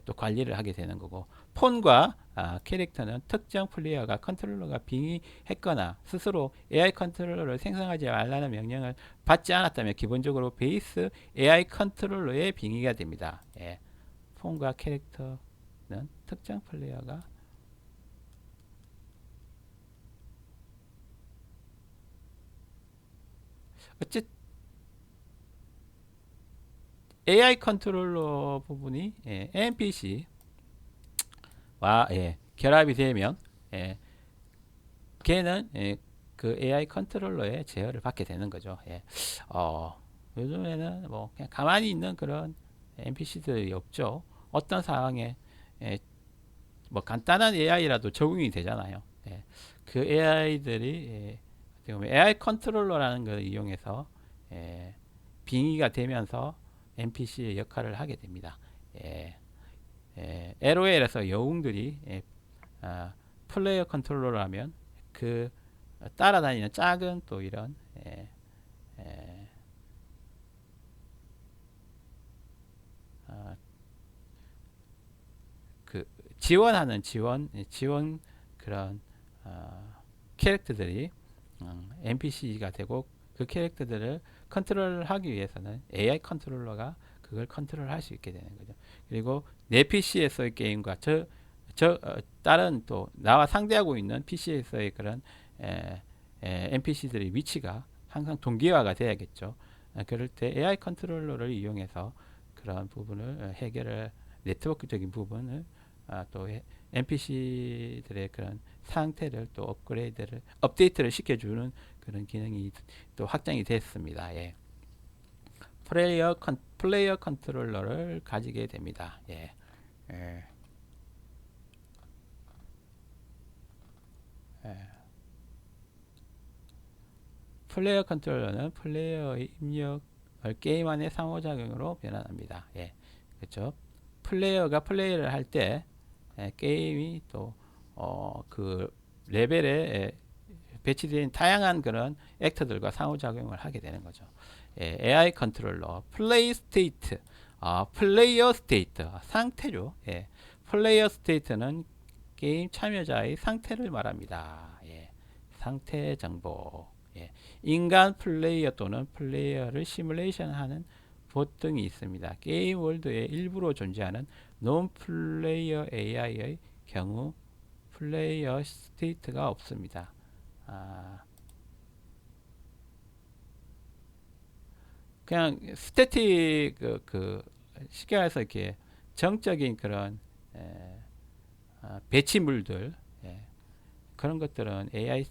또 관리를 하게 되는 거고 폰과 캐릭터는 특정 플레이어가 컨트롤러가 빙의했거나 스스로 AI 컨트롤러를 생성하지 말라는 명령을 받지 않았다면 기본적으로 베이스 AI 컨트롤러의 빙의가 됩니다. 폰과 캐릭터는 특정 플레이어가 어쨌든 AI 컨트롤러 부분이 NPC와 결합이 되면 걔는 그 AI 컨트롤러의 제어를 받게 되는 거죠. 요즘에는 뭐 그냥 가만히 있는 그런 NPC들이 없죠. 어떤 상황에 뭐 간단한 AI라도 적응이 되잖아요. 그 AI들이 AI 컨트롤러라는 걸 이용해서 빙의가 되면서 NPC의 역할을 하게 됩니다. LOL에서 영웅들이 플레이어 컨트롤러라면 그 따라다니는 작은 또 이런 그 지원하는 지원 그런 캐릭터들이 NPC가 되고 그 캐릭터들을 컨트롤하기 위해서는 AI 컨트롤러가 그걸 컨트롤할 수 있게 되는 거죠. 그리고 내 PC에서의 게임과 다른 또 나와 상대하고 있는 PC에서의 그런 NPC들의 위치가 항상 동기화가 돼야겠죠. 그럴 때 AI 컨트롤러를 이용해서 그런 부분을 해결을 네트워크적인 부분을 또 NPC들의 그런 상태를 또 업데이트를 시켜주는 그런 기능이 또 확장이 됐습니다. 플레이어 컨트롤러를 가지게 됩니다. 예. 플레이어 컨트롤러는 플레이어의 입력을 게임 안의 상호작용으로 변환합니다. 그렇죠? 플레이어가 플레이를 할 때 게임이 또 그 레벨에 배치된 다양한 그런 액터들과 상호작용을 하게 되는 거죠. AI 컨트롤러, 플레이 스테이트, 플레이어 스테이트, 상태죠. 플레이어 스테이트는 게임 참여자의 상태를 말합니다. 상태 정보. 인간 플레이어 또는 플레이어를 시뮬레이션하는 봇 등이 있습니다. 게임 월드에 일부러 존재하는 논 플레이어 AI의 경우 플레이어 스테이트가 없습니다. 그냥 스태틱 쉽게 말해서 이렇게 정적인 그런 배치물들 그런 것들은 AI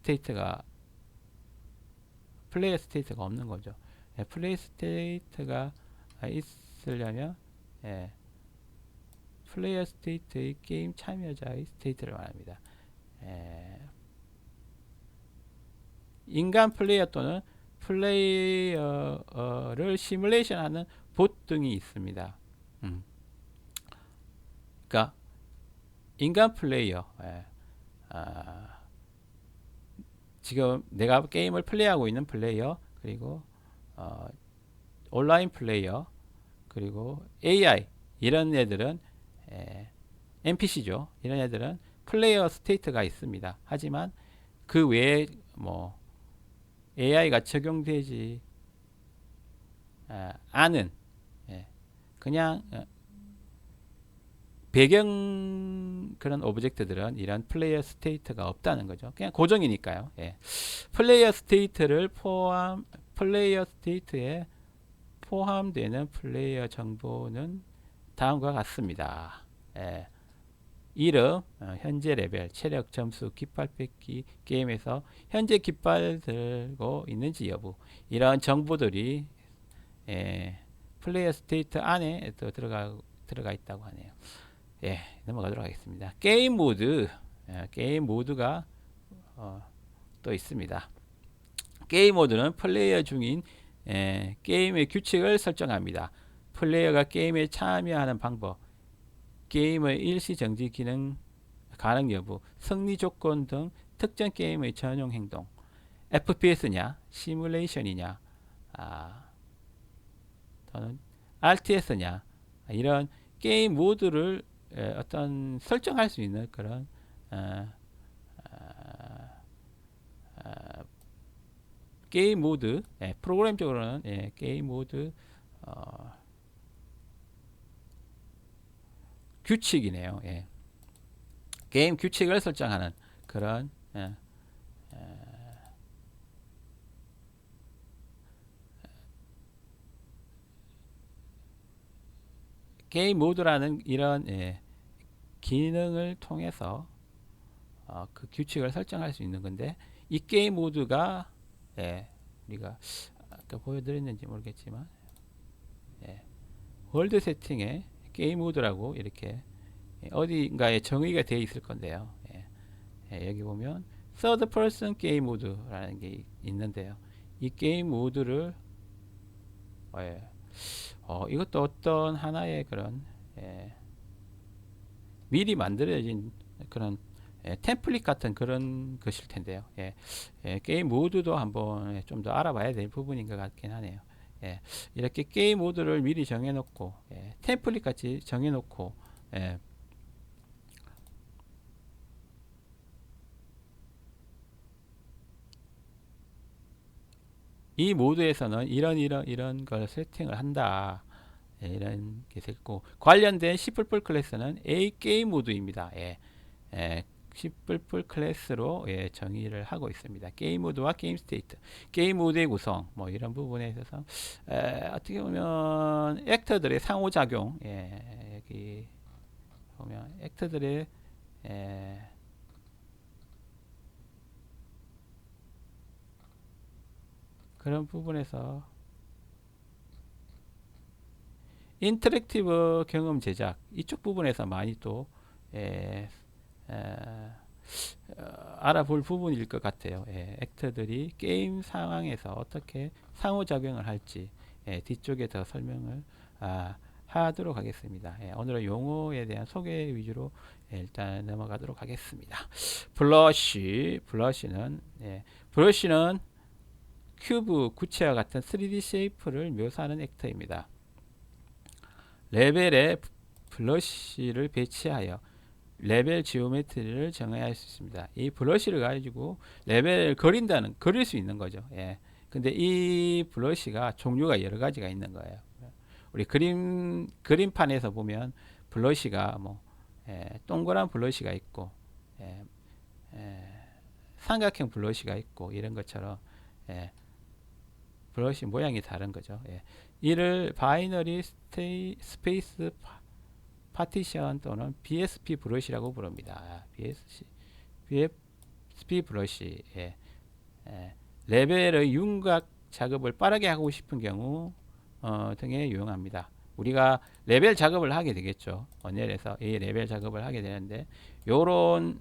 스테이트가 플레이어 스테이트가 없는 거죠. 플레이 스테이트가 있으려면 플레이어 스테이트의 게임 참여자의 스테이트를 말합니다. 인간 플레이어 또는 플레이어를 시뮬레이션하는 봇 등이 있습니다. 그러니까 인간 플레이어, 지금 내가 게임을 플레이하고 있는 플레이어, 그리고 온라인 플레이어, 그리고 AI 이런 애들은 NPC죠. 이런 애들은 플레이어 스테이트가 있습니다. 하지만 그 외에 뭐 AI가 적용되지 않은 그냥 배경 그런 오브젝트들은 이런 플레이어 스테이트가 없다는 거죠. 그냥 고정이니까요. 플레이어 스테이트에 포함되는 플레이어 정보는 다음과 같습니다. 이름, 현재 레벨, 체력, 점수, 깃발 뺏기, 게임에서 현재 깃발 들고 있는지 여부, 이런 정보들이 플레이어 스테이트 안에 또 들어가 있다고 하네요. 넘어가도록 하겠습니다. 게임 모드, 게임 모드가 또 있습니다. 게임 모드는 플레이어 중인 게임의 규칙을 설정합니다. 플레이어가 게임에 참여하는 방법, 게임의 일시 정지 기능 가능 여부, 승리 조건 등 특정 게임의 전용 행동, FPS냐, 시뮬레이션이냐, 또는 RTS냐, 이런 게임 모드를 어떤 설정할 수 있는 그런 게임 모드, 프로그램적으로는 게임 모드 규칙이네요. 게임 규칙을 설정하는 그런 게임 모드라는 이런 기능을 통해서 그 규칙을 설정할 수 있는 건데, 이 게임 모드가 우리가 아까 보여드렸는지 모르겠지만 월드 세팅에 게임 모드라고 이렇게 어딘가에 정의가 되어 있을 건데요. 여기 보면 third person 게임 모드라는 게 있는데요. 이 게임 모드를 이것도 어떤 하나의 그런 미리 만들어진 그런 템플릿 같은 그런 것일 텐데요. 게임 모드도 한번 좀 더 알아봐야 될 부분인 것 같긴 하네요. 이렇게 게임 모드를 미리 정해놓고 템플릿 같이 정해놓고 이 모드에서는 이런 걸 세팅을 한다. 이런 게 있고, 관련된 C++ 클래스는 A 게임 모드입니다. C++ 클래스로 정의를 하고 있습니다. 게임 모드와 게임 스테이트, 게임 모드의 구성, 뭐 이런 부분에 있어서 어떻게 보면 액터들의 상호작용, 여기 보면 액터들의 그런 부분에서 인터랙티브 경험 제작 이쪽 부분에서 많이 또 알아볼 부분일 것 같아요. 액터들이 게임 상황에서 어떻게 상호작용을 할지 뒤쪽에 더 설명을 하도록 하겠습니다. 오늘은 용어에 대한 소개 위주로 일단 넘어가도록 하겠습니다. 브러쉬는 큐브, 구체와 같은 3D 쉐이프를 묘사하는 액터입니다. 레벨에 블러쉬를 배치하여 레벨 지오메트리를 정해야 할 수 있습니다. 이 블러쉬를 가지고 레벨을 그릴 수 있는 거죠. 근데 이 블러쉬가 종류가 여러 가지가 있는 거예요. 우리 그림판에서 보면 블러쉬가 동그란 블러쉬가 있고, 삼각형 블러쉬가 있고, 이런 것처럼, 블러쉬 모양이 다른 거죠. 이를 바이너리 스페이스 파티션 또는 BSP 브러쉬라고 부릅니다. BSP 브러쉬. 레벨의 윤곽 작업을 빠르게 하고 싶은 경우 등에 유용합니다. 우리가 레벨 작업을 하게 되겠죠. 언jel에서 이 레벨 작업을 하게 되는데 요런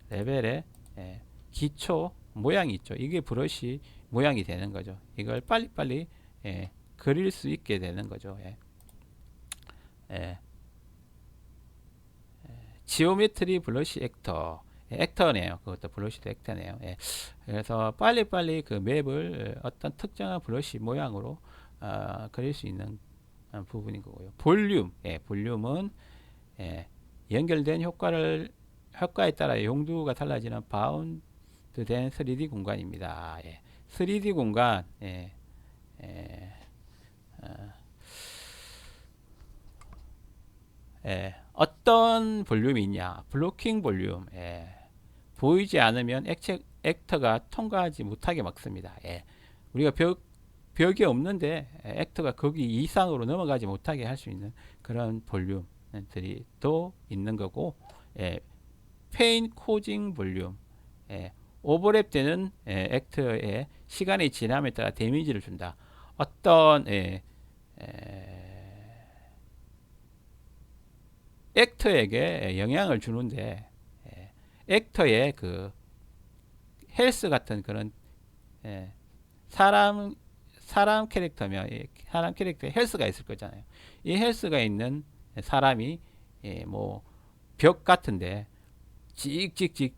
레벨의 기초 모양이 있죠. 이게 브러쉬 모양이 되는 거죠. 이걸 빨리빨리 그릴 수 있게 되는 거죠. 지오메트리 블러쉬 액터네요. 그것도 블러쉬도 액터네요. 그래서 빨리빨리 그 맵을 어떤 특정한 블러쉬 모양으로 그릴 수 있는 부분인 거고요. 볼륨은 연결된 효과에 따라 용도가 달라지는 바운드된 3D 공간입니다. 3D 공간, 어떤 볼륨이 있냐? 블로킹 볼륨. 보이지 않으면 액터가 통과하지 못하게 막습니다. 우리가 벽이 없는데 액터가 거기 이상으로 넘어가지 못하게 할 수 있는 그런 볼륨들이 또 있는 거고, 페인 코징 볼륨. 오버랩되는 액터에 시간이 지남에 따라 데미지를 준다. 어떤 액터에게 영향을 주는데, 액터의 그 헬스 같은 그런 사람 캐릭터면 사람 캐릭터에 헬스가 있을 거잖아요. 이 헬스가 있는 사람이 뭐 벽 같은데 찍찍찍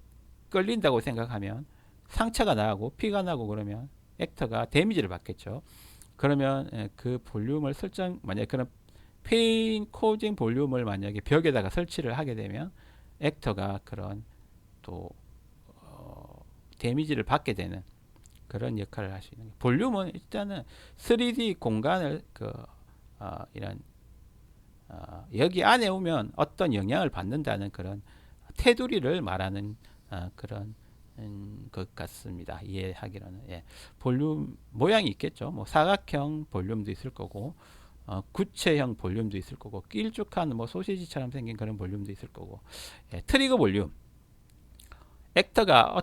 끌린다고 생각하면 상처가 나고 피가 나고 그러면 액터가 데미지를 받겠죠. 그러면 그 볼륨을 만약에 그런 페인 코징 볼륨을 만약에 벽에다가 설치를 하게 되면 액터가 그런 또 데미지를 받게 되는 그런 역할을 할 수 있는 거예요. 볼륨은 일단은 3D 공간을 이런 여기 안에 오면 어떤 영향을 받는다는 그런 테두리를 말하는 그런 것 같습니다. 이해하기로는. 볼륨 모양이 있겠죠. 뭐 사각형 볼륨도 있을 거고, 구체형 볼륨도 있을 거고, 길쭉한 뭐 소시지처럼 생긴 그런 볼륨도 있을 거고. 트리거 볼륨. 액터가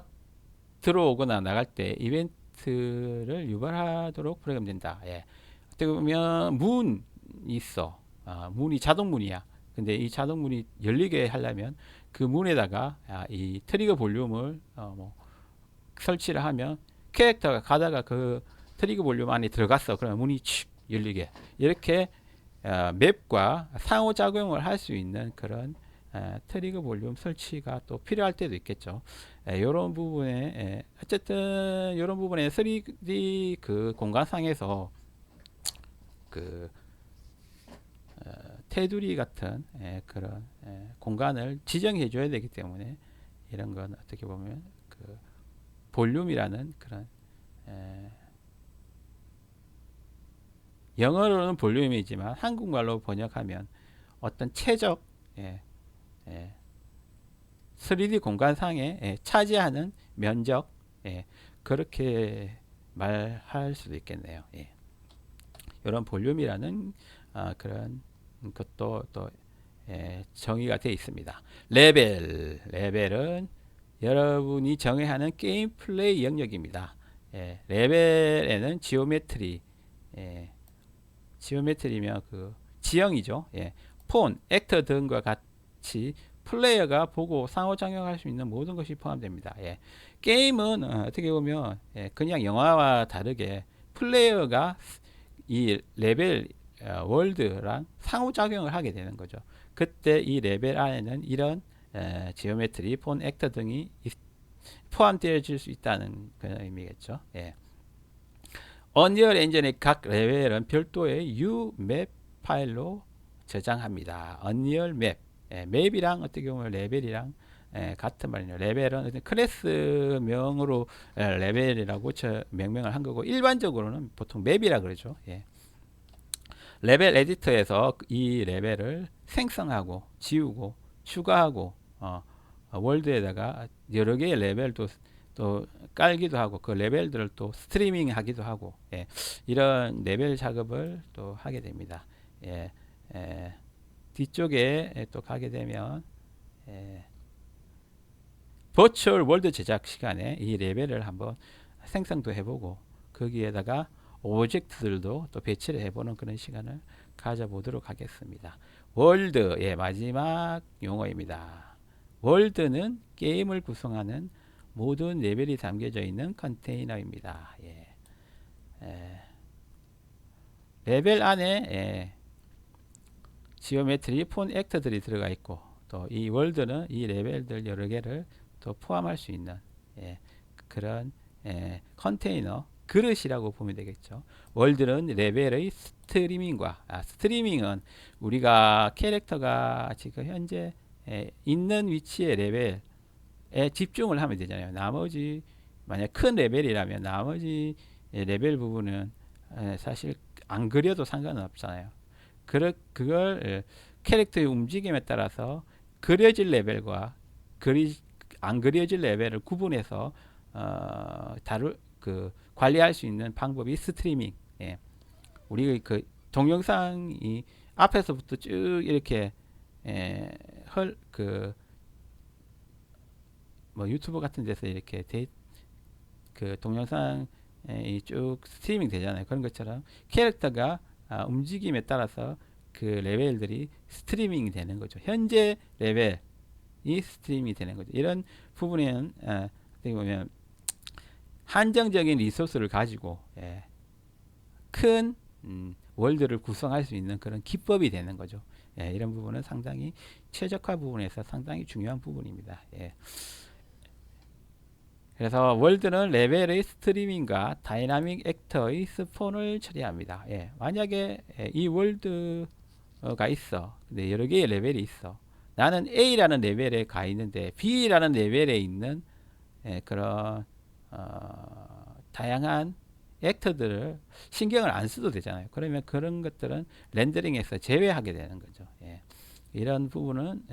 들어오거나 나갈 때 이벤트를 유발하도록 프로그램된다. 어떻게 보면 문이 있어. 문이 자동문이야. 근데 이 자동문이 열리게 하려면 그 문에다가 이 트리거 볼륨을 설치를 하면 캐릭터가 가다가 그 트리거 볼륨 안에 들어갔어. 그러면 문이 칙 열리게. 이렇게 맵과 상호작용을 할 수 있는 그런 트리거 볼륨 설치가 또 필요할 때도 있겠죠. 이런 부분에 어쨌든 이런 부분에 3D 그 공간상에서 그 테두리 같은 그런 공간을 지정해 줘야 되기 때문에 이런 건 어떻게 보면 그 볼륨이라는 그런 영어로는 볼륨이지만 한국말로 번역하면 어떤 최적 3D 공간상에 차지하는 면적, 그렇게 말할 수도 있겠네요. 이런 볼륨이라는 그런 것도 또 정의가 되어 있습니다. 레벨은 여러분이 정의하는 게임 플레이 영역입니다. 레벨에는 지오메트리면 그 지형이죠. 폰, 액터 등과 같이 플레이어가 보고 상호작용할 수 있는 모든 것이 포함됩니다. 게임은 어떻게 보면 그냥 영화와 다르게 플레이어가 이 레벨 월드랑 상호작용을 하게 되는 거죠. 그때 이 레벨 안에는 이런 지오메트리, 폰 액터 등이 포함되어질 수 있다는 그런 의미겠죠. 예. 언리얼 엔진의 각 레벨은 별도의 UMap 파일로 저장합니다. 언리얼 맵, 맵이랑 어떻게 보면 레벨이랑 같은 말이에요. 레벨은 클래스명으로 레벨이라고 명명을 한 거고, 일반적으로는 보통 맵이라 그러죠. 예. 레벨 에디터에서 이 레벨을 생성하고 지우고 추가하고 월드에다가 여러 개의 레벨도 또 깔기도 하고 그 레벨들을 또 스트리밍 하기도 하고, 예, 이런 레벨 작업을 또 하게 됩니다. 예, 뒤쪽에 또 가게 되면 버추얼 월드 제작 시간에 이 레벨을 한번 생성도 해보고 거기에다가 오브젝트들도 또 배치를 해보는 그런 시간을 가져보도록 하겠습니다. 월드의 마지막 용어입니다. 월드는 게임을 구성하는 모든 레벨이 담겨져 있는 컨테이너입니다. 레벨 안에 지오메트리 폰 액터들이 들어가 있고 또 이 월드는 이 레벨들 여러 개를 또 포함할 수 있는 그런 컨테이너 그릇이라고 보면 되겠죠. 월드는 레벨의 스트리밍과 스트리밍은 우리가 캐릭터가 지금 현재 있는 위치의 레벨에 집중을 하면 되잖아요. 나머지 만약 큰 레벨이라면 나머지 레벨 부분은 사실 안 그려도 상관은 없잖아요. 그걸 캐릭터의 움직임에 따라서 그려질 레벨과 안 그려질 레벨을 구분해서 관리할 수 있는 방법이 스트리밍. 우리 그 동영상이 앞에서부터 쭉 이렇게 뭐 유튜브 같은 데서 이렇게 그 동영상이 쭉 스트리밍 되잖아요. 그런 것처럼 캐릭터가 움직임에 따라서 그 레벨들이 스트리밍이 되는 거죠. 현재 레벨이 스트리밍이 되는 거죠. 이런 부분에는 어떻게 보면 한정적인 리소스를 가지고 큰 월드를 구성할 수 있는 그런 기법이 되는 거죠. 이런 부분은 상당히 최적화 부분에서 상당히 중요한 부분입니다. 그래서 월드는 레벨의 스트리밍과 다이나믹 액터의 스폰을 처리합니다. 만약에 이 월드가 있어. 근데 여러 개의 레벨이 있어. 나는 A라는 레벨에 가 있는데 B라는 레벨에 있는 그런 다양한 액터들을 신경을 안 써도 되잖아요. 그러면 그런 것들은 렌더링에서 제외하게 되는 거죠. 이런 부분은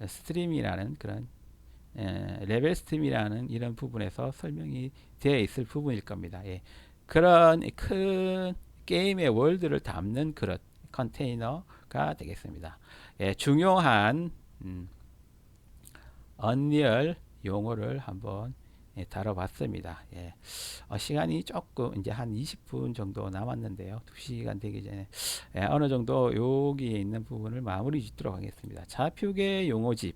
스트림이라는 그런 레벨 스트림이라는 이런 부분에서 설명이 되어 있을 부분일 겁니다. 그런 큰 게임의 월드를 담는 그릇 컨테이너가 되겠습니다. 중요한 언리얼 용어를 한번 다뤄봤습니다. 시간이 조금 이제 한 20분 정도 남았는데요. 2시간 되기 전에 어느 정도 여기에 있는 부분을 마무리 짓도록 하겠습니다. 좌표계 용어집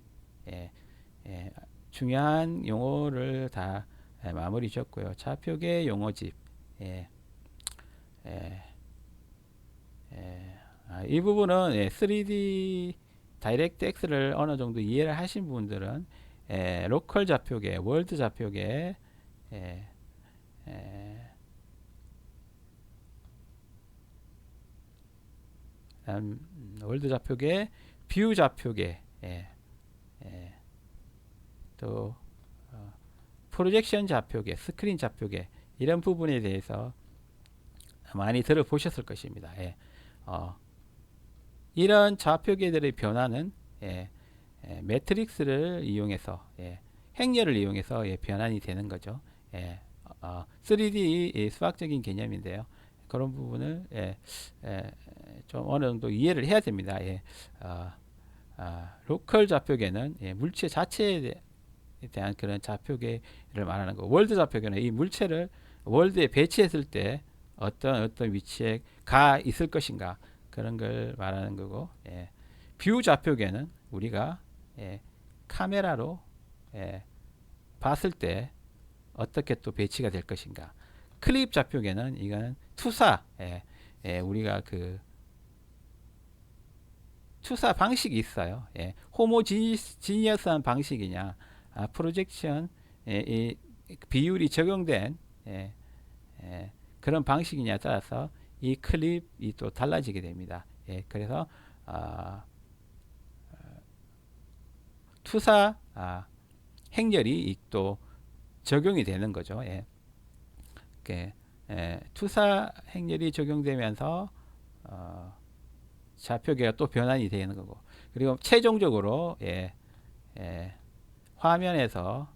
중요한 용어를 다 마무리 졌고요. 좌표계 용어집 이 부분은 3D 다이렉트 X를 어느 정도 이해를 하신 분들은 로컬 좌표계, 월드 좌표계, 월드 좌표계, 뷰 좌표계, 또 프로젝션 좌표계, 스크린 좌표계 이런 부분에 대해서 많이 들어보셨을 것입니다. 이런 좌표계들의 변화는 매트릭스를 이용해서 행렬을 이용해서 변환이 되는 거죠. 3D 수학적인 개념인데요. 그런 부분을 좀 어느 정도 이해를 해야 됩니다. 로컬 좌표계는 물체 자체에 대한 그런 좌표계를 말하는 거. 월드 좌표계는 이 물체를 월드에 배치했을 때 어떤 위치에 가 있을 것인가 그런 걸 말하는 거고, 뷰 좌표계는 우리가 카메라로 봤을 때 어떻게 또 배치가 될 것인가. 클립 좌표계는 이거는 투사 우리가 그 투사 방식이 있어요. 호모지니어스한 방식이냐, 프로젝션 이 비율이 적용된 그런 방식이냐에 따라서 이 클립이 또 달라지게 됩니다. 그래서 투사 행렬이 또 적용이 되는 거죠. 투사 행렬이 적용되면서 좌표계가 또 변환이 되는 거고, 그리고 최종적으로 화면에서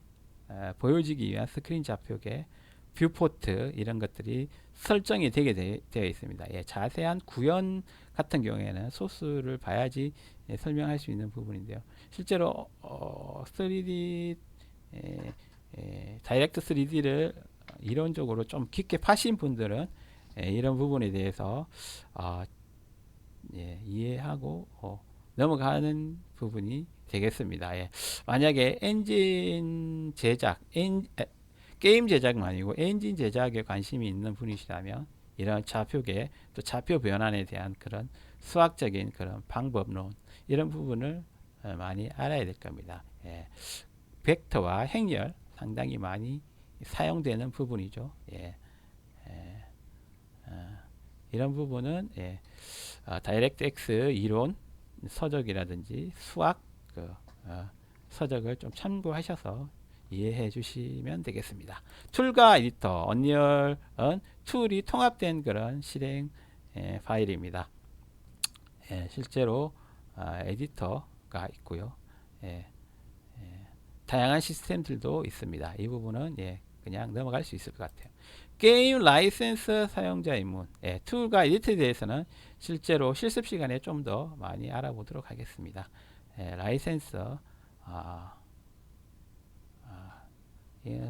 보여지기 위한 스크린 좌표계, 뷰포트 이런 것들이 설정이 되게 되어 있습니다. 자세한 구현 같은 경우에는 소스를 봐야지 설명할 수 있는 부분인데요. 실제로 3D 다이렉트 3D를 이론적으로 좀 깊게 파신 분들은 이런 부분에 대해서 이해하고 넘어가는 부분이 되겠습니다. 만약에 엔진 제작, 게임 제작은 아니고 엔진 제작에 관심이 있는 분이시라면 이런 좌표계 또 좌표 변환에 대한 그런 수학적인 그런 방법론 이런 부분을 많이 알아야 될 겁니다. 벡터와 행렬 상당히 많이 사용되는 부분이죠. 이런 부분은 다이렉트 X 이론 서적이라든지 수학 서적을 좀 참고하셔서 이해해 주시면 되겠습니다. 툴과 에디터, 언리얼은 툴이 통합된 그런 실행 파일입니다. 실제로 에디터가 있고요. 다양한 시스템들도 있습니다. 이 부분은 그냥 넘어갈 수 있을 것 같아요. 게임 라이센스 사용자 입문, 툴과 에디터에 대해서는 실제로 실습 시간에 좀 더 많이 알아보도록 하겠습니다. 라이센스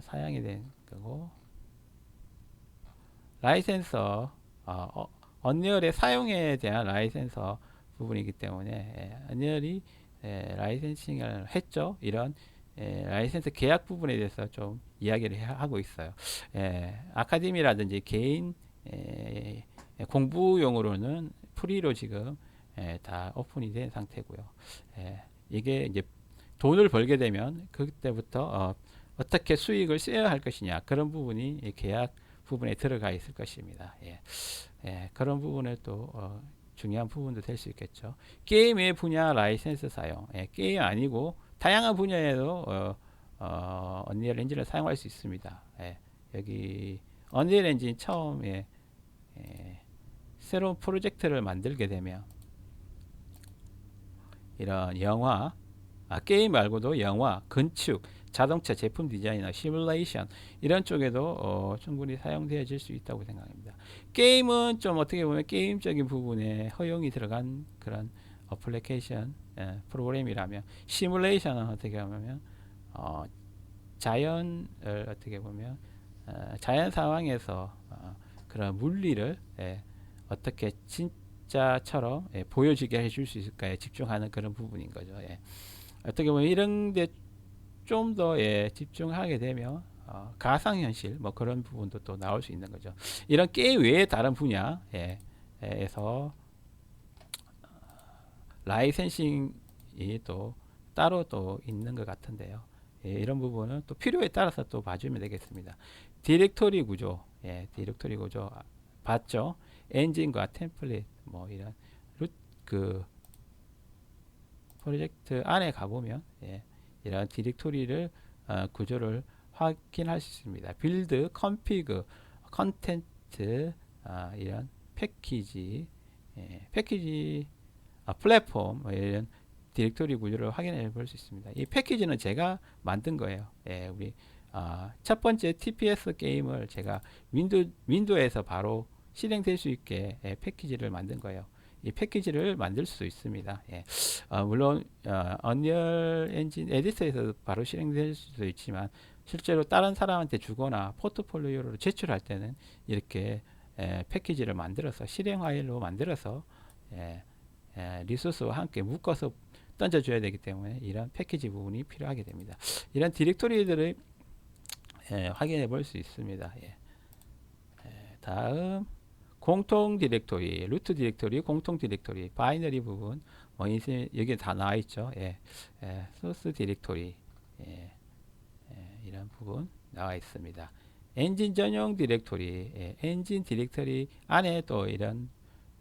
사양이 된 거고, 라이센서 언리얼의 사용에 대한 라이센서 부분이기 때문에 언리얼이 라이센싱을 했죠. 이런 라이센스 계약 부분에 대해서 좀 이야기를 하고 있어요. 아카데미라든지 개인 공부용으로는 프리로 지금 다 오픈이 된 상태고요. 이게 이제 돈을 벌게 되면 그때부터 어떻게 수익을 쉐어할 것이냐, 그런 부분이 계약 부분에 들어가 있을 것입니다. 그런 부분을 또 중요한 부분도 될 수 있겠죠. 게임의 분야 라이센스 사용, 게임 아니고 다양한 분야에도 언리얼 엔진을 사용할 수 있습니다. 여기 언리얼 엔진 처음에 새로운 프로젝트를 만들게 되면 이런 영화, 게임 말고도 영화, 건축, 자동차 제품 디자인이나 시뮬레이션 이런 쪽에도 충분히 사용되어질 수 있다고 생각합니다. 게임은 좀 어떻게 보면 게임적인 부분에 허용이 들어간 그런 어플리케이션 프로그램이라면, 시뮬레이션은 어떻게 보면 자연을 어떻게 보면 자연 상황에서 그런 물리를 어떻게 진짜처럼 보여지게 해줄 수 있을까에 집중하는 그런 부분인 거죠. 어떻게 보면 이런데 좀 더 집중하게 되면 가상현실 뭐 그런 부분도 또 나올 수 있는 거죠. 이런 게임 외의 다른 분야에서 라이센싱이 또 따로 또 있는 것 같은데요. 이런 부분은 또 필요에 따라서 또 봐주면 되겠습니다. 디렉토리 구조, 디렉토리 구조 봤죠? 엔진과 템플릿 뭐 이런 그 프로젝트 안에 가보면 이런 디렉토리를 구조를 확인할 수 있습니다. 빌드, 컨피그, 컨텐트 이런 패키지, 플랫폼 이런 디렉토리 구조를 확인해 볼 수 있습니다. 이 패키지는 제가 만든 거예요. 우리 첫 번째 TPS 게임을 제가 윈도우에서 바로 실행될 수 있게 패키지를 만든 거예요. 이 패키지를 만들 수 있습니다. 물론 언리얼 엔진 에디터에서 바로 실행될 수도 있지만 실제로 다른 사람한테 주거나 포트폴리오로 제출할 때는 이렇게 패키지를 만들어서 실행 파일로 만들어서 리소스와 함께 묶어서 던져줘야 되기 때문에 이런 패키지 부분이 필요하게 됩니다. 이런 디렉토리들을 확인해 볼 수 있습니다. 다음 공통 디렉토리, 루트 디렉토리, 공통 디렉토리, 바이너리 부분, 여기 다 나와 있죠. 소스 디렉토리, 이런 부분 나와 있습니다. 엔진 전용 디렉토리, 엔진 디렉토리 안에 또 이런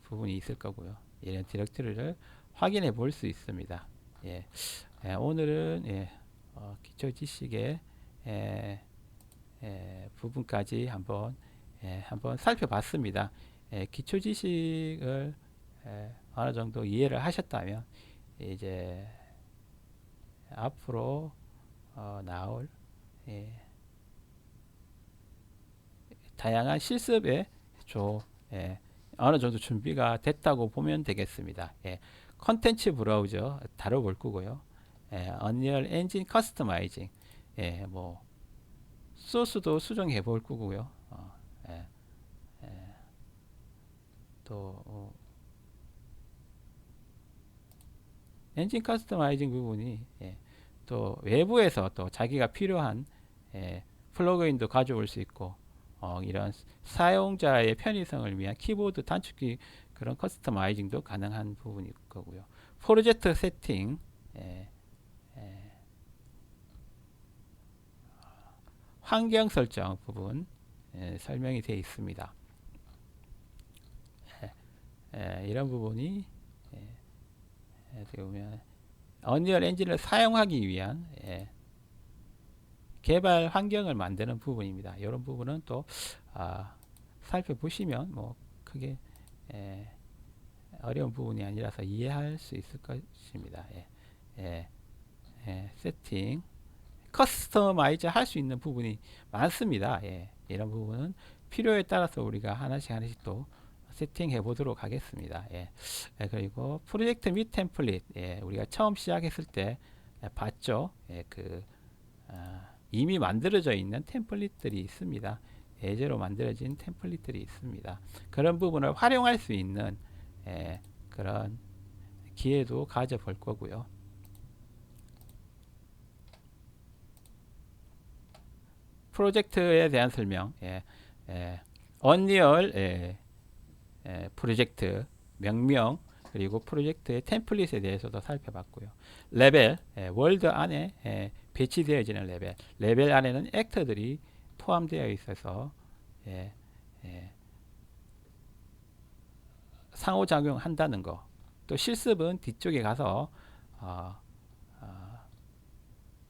부분이 있을 거고요. 이런 디렉토리를 확인해 볼 수 있습니다. 오늘은 기초 지식의 부분까지 한번 살펴봤습니다. 기초 지식을 어느 정도 이해를 하셨다면 이제 앞으로 나올 다양한 실습에 어느 정도 준비가 됐다고 보면 되겠습니다. 컨텐츠 브라우저 다뤄볼 거고요. 언리얼 엔진 커스터마이징, 뭐 소스도 수정해 볼 거고요. 또 엔진 커스터마이징 부분이 또 외부에서 또 자기가 필요한 플러그인도 가져올 수 있고 이런 사용자의 편의성을 위한 키보드 단축키 그런 커스터마이징도 가능한 부분일 거고요. 프로젝트 세팅, 환경 설정 부분 설명이 되어 있습니다. 이런 부분이 어떻게 보면 언리얼 엔진을 사용하기 위한 개발 환경을 만드는 부분입니다. 이런 부분은 또 살펴보시면 뭐 크게 어려운 부분이 아니라서 이해할 수 있을 것입니다. 세팅, 커스터마이즈 할 수 있는 부분이 많습니다. 이런 부분은 필요에 따라서 우리가 하나씩 또 세팅해 보도록 하겠습니다. 그리고 프로젝트 및 템플릿, 우리가 처음 시작했을 때 봤죠. 이미 만들어져 있는 템플릿들이 있습니다. 예제로 만들어진 템플릿들이 있습니다. 그런 부분을 활용할 수 있는 그런 기회도 가져볼 거고요. 프로젝트에 대한 설명, 언리얼 프로젝트 명명, 그리고 프로젝트의 템플릿에 대해서도 살펴봤고요. 레벨, 월드 안에 배치되어지는 레벨 안에는 액터들이 포함되어 있어서 상호작용 한다는 거. 또 실습은 뒤쪽에 가서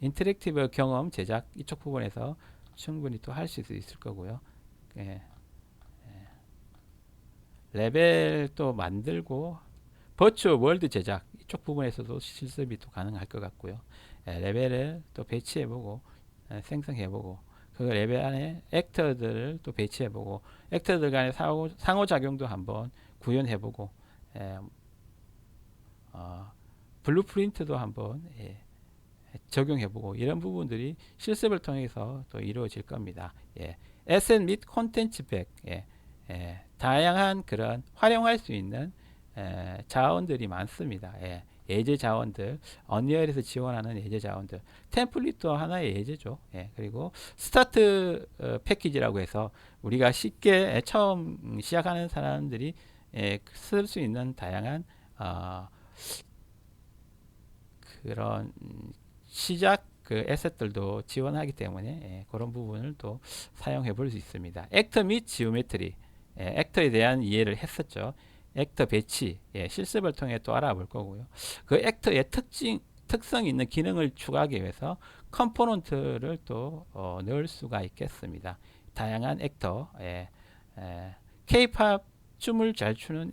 인터랙티브 경험 제작 이쪽 부분에서 충분히 또 할 수 있을 거고요. 레벨 또 만들고 버추얼 월드 제작 이쪽 부분에서도 실습이 또 가능할 것 같고요. 레벨을 또 배치해보고 생성해보고 그 레벨 안에 액터들을 또 배치해보고 액터들 간의 상호작용도 한번 구현해보고 블루프린트도 한번 적용해보고 이런 부분들이 실습을 통해서 또 이루어질 겁니다. 에셋 및 콘텐츠 백, 다양한 그런 활용할 수 있는 자원들이 많습니다. 예제 자원들, 언리얼에서 지원하는 예제 자원들, 템플릿도 하나의 예제죠. 그리고 스타트 패키지라고 해서 우리가 쉽게 처음 시작하는 사람들이 쓸 수 있는 다양한 그런 시작 그 에셋들도 지원하기 때문에 그런 부분을 또 사용해 볼 수 있습니다. 액터 및 지오메트리, 액터에 대한 이해를 했었죠. 액터 배치, 실습을 통해 또 알아볼 거고요. 그 액터의 특성 있는 기능을 추가하기 위해서 컴포넌트를 또 넣을 수가 있겠습니다. 다양한 액터, K-팝 춤을 잘 추는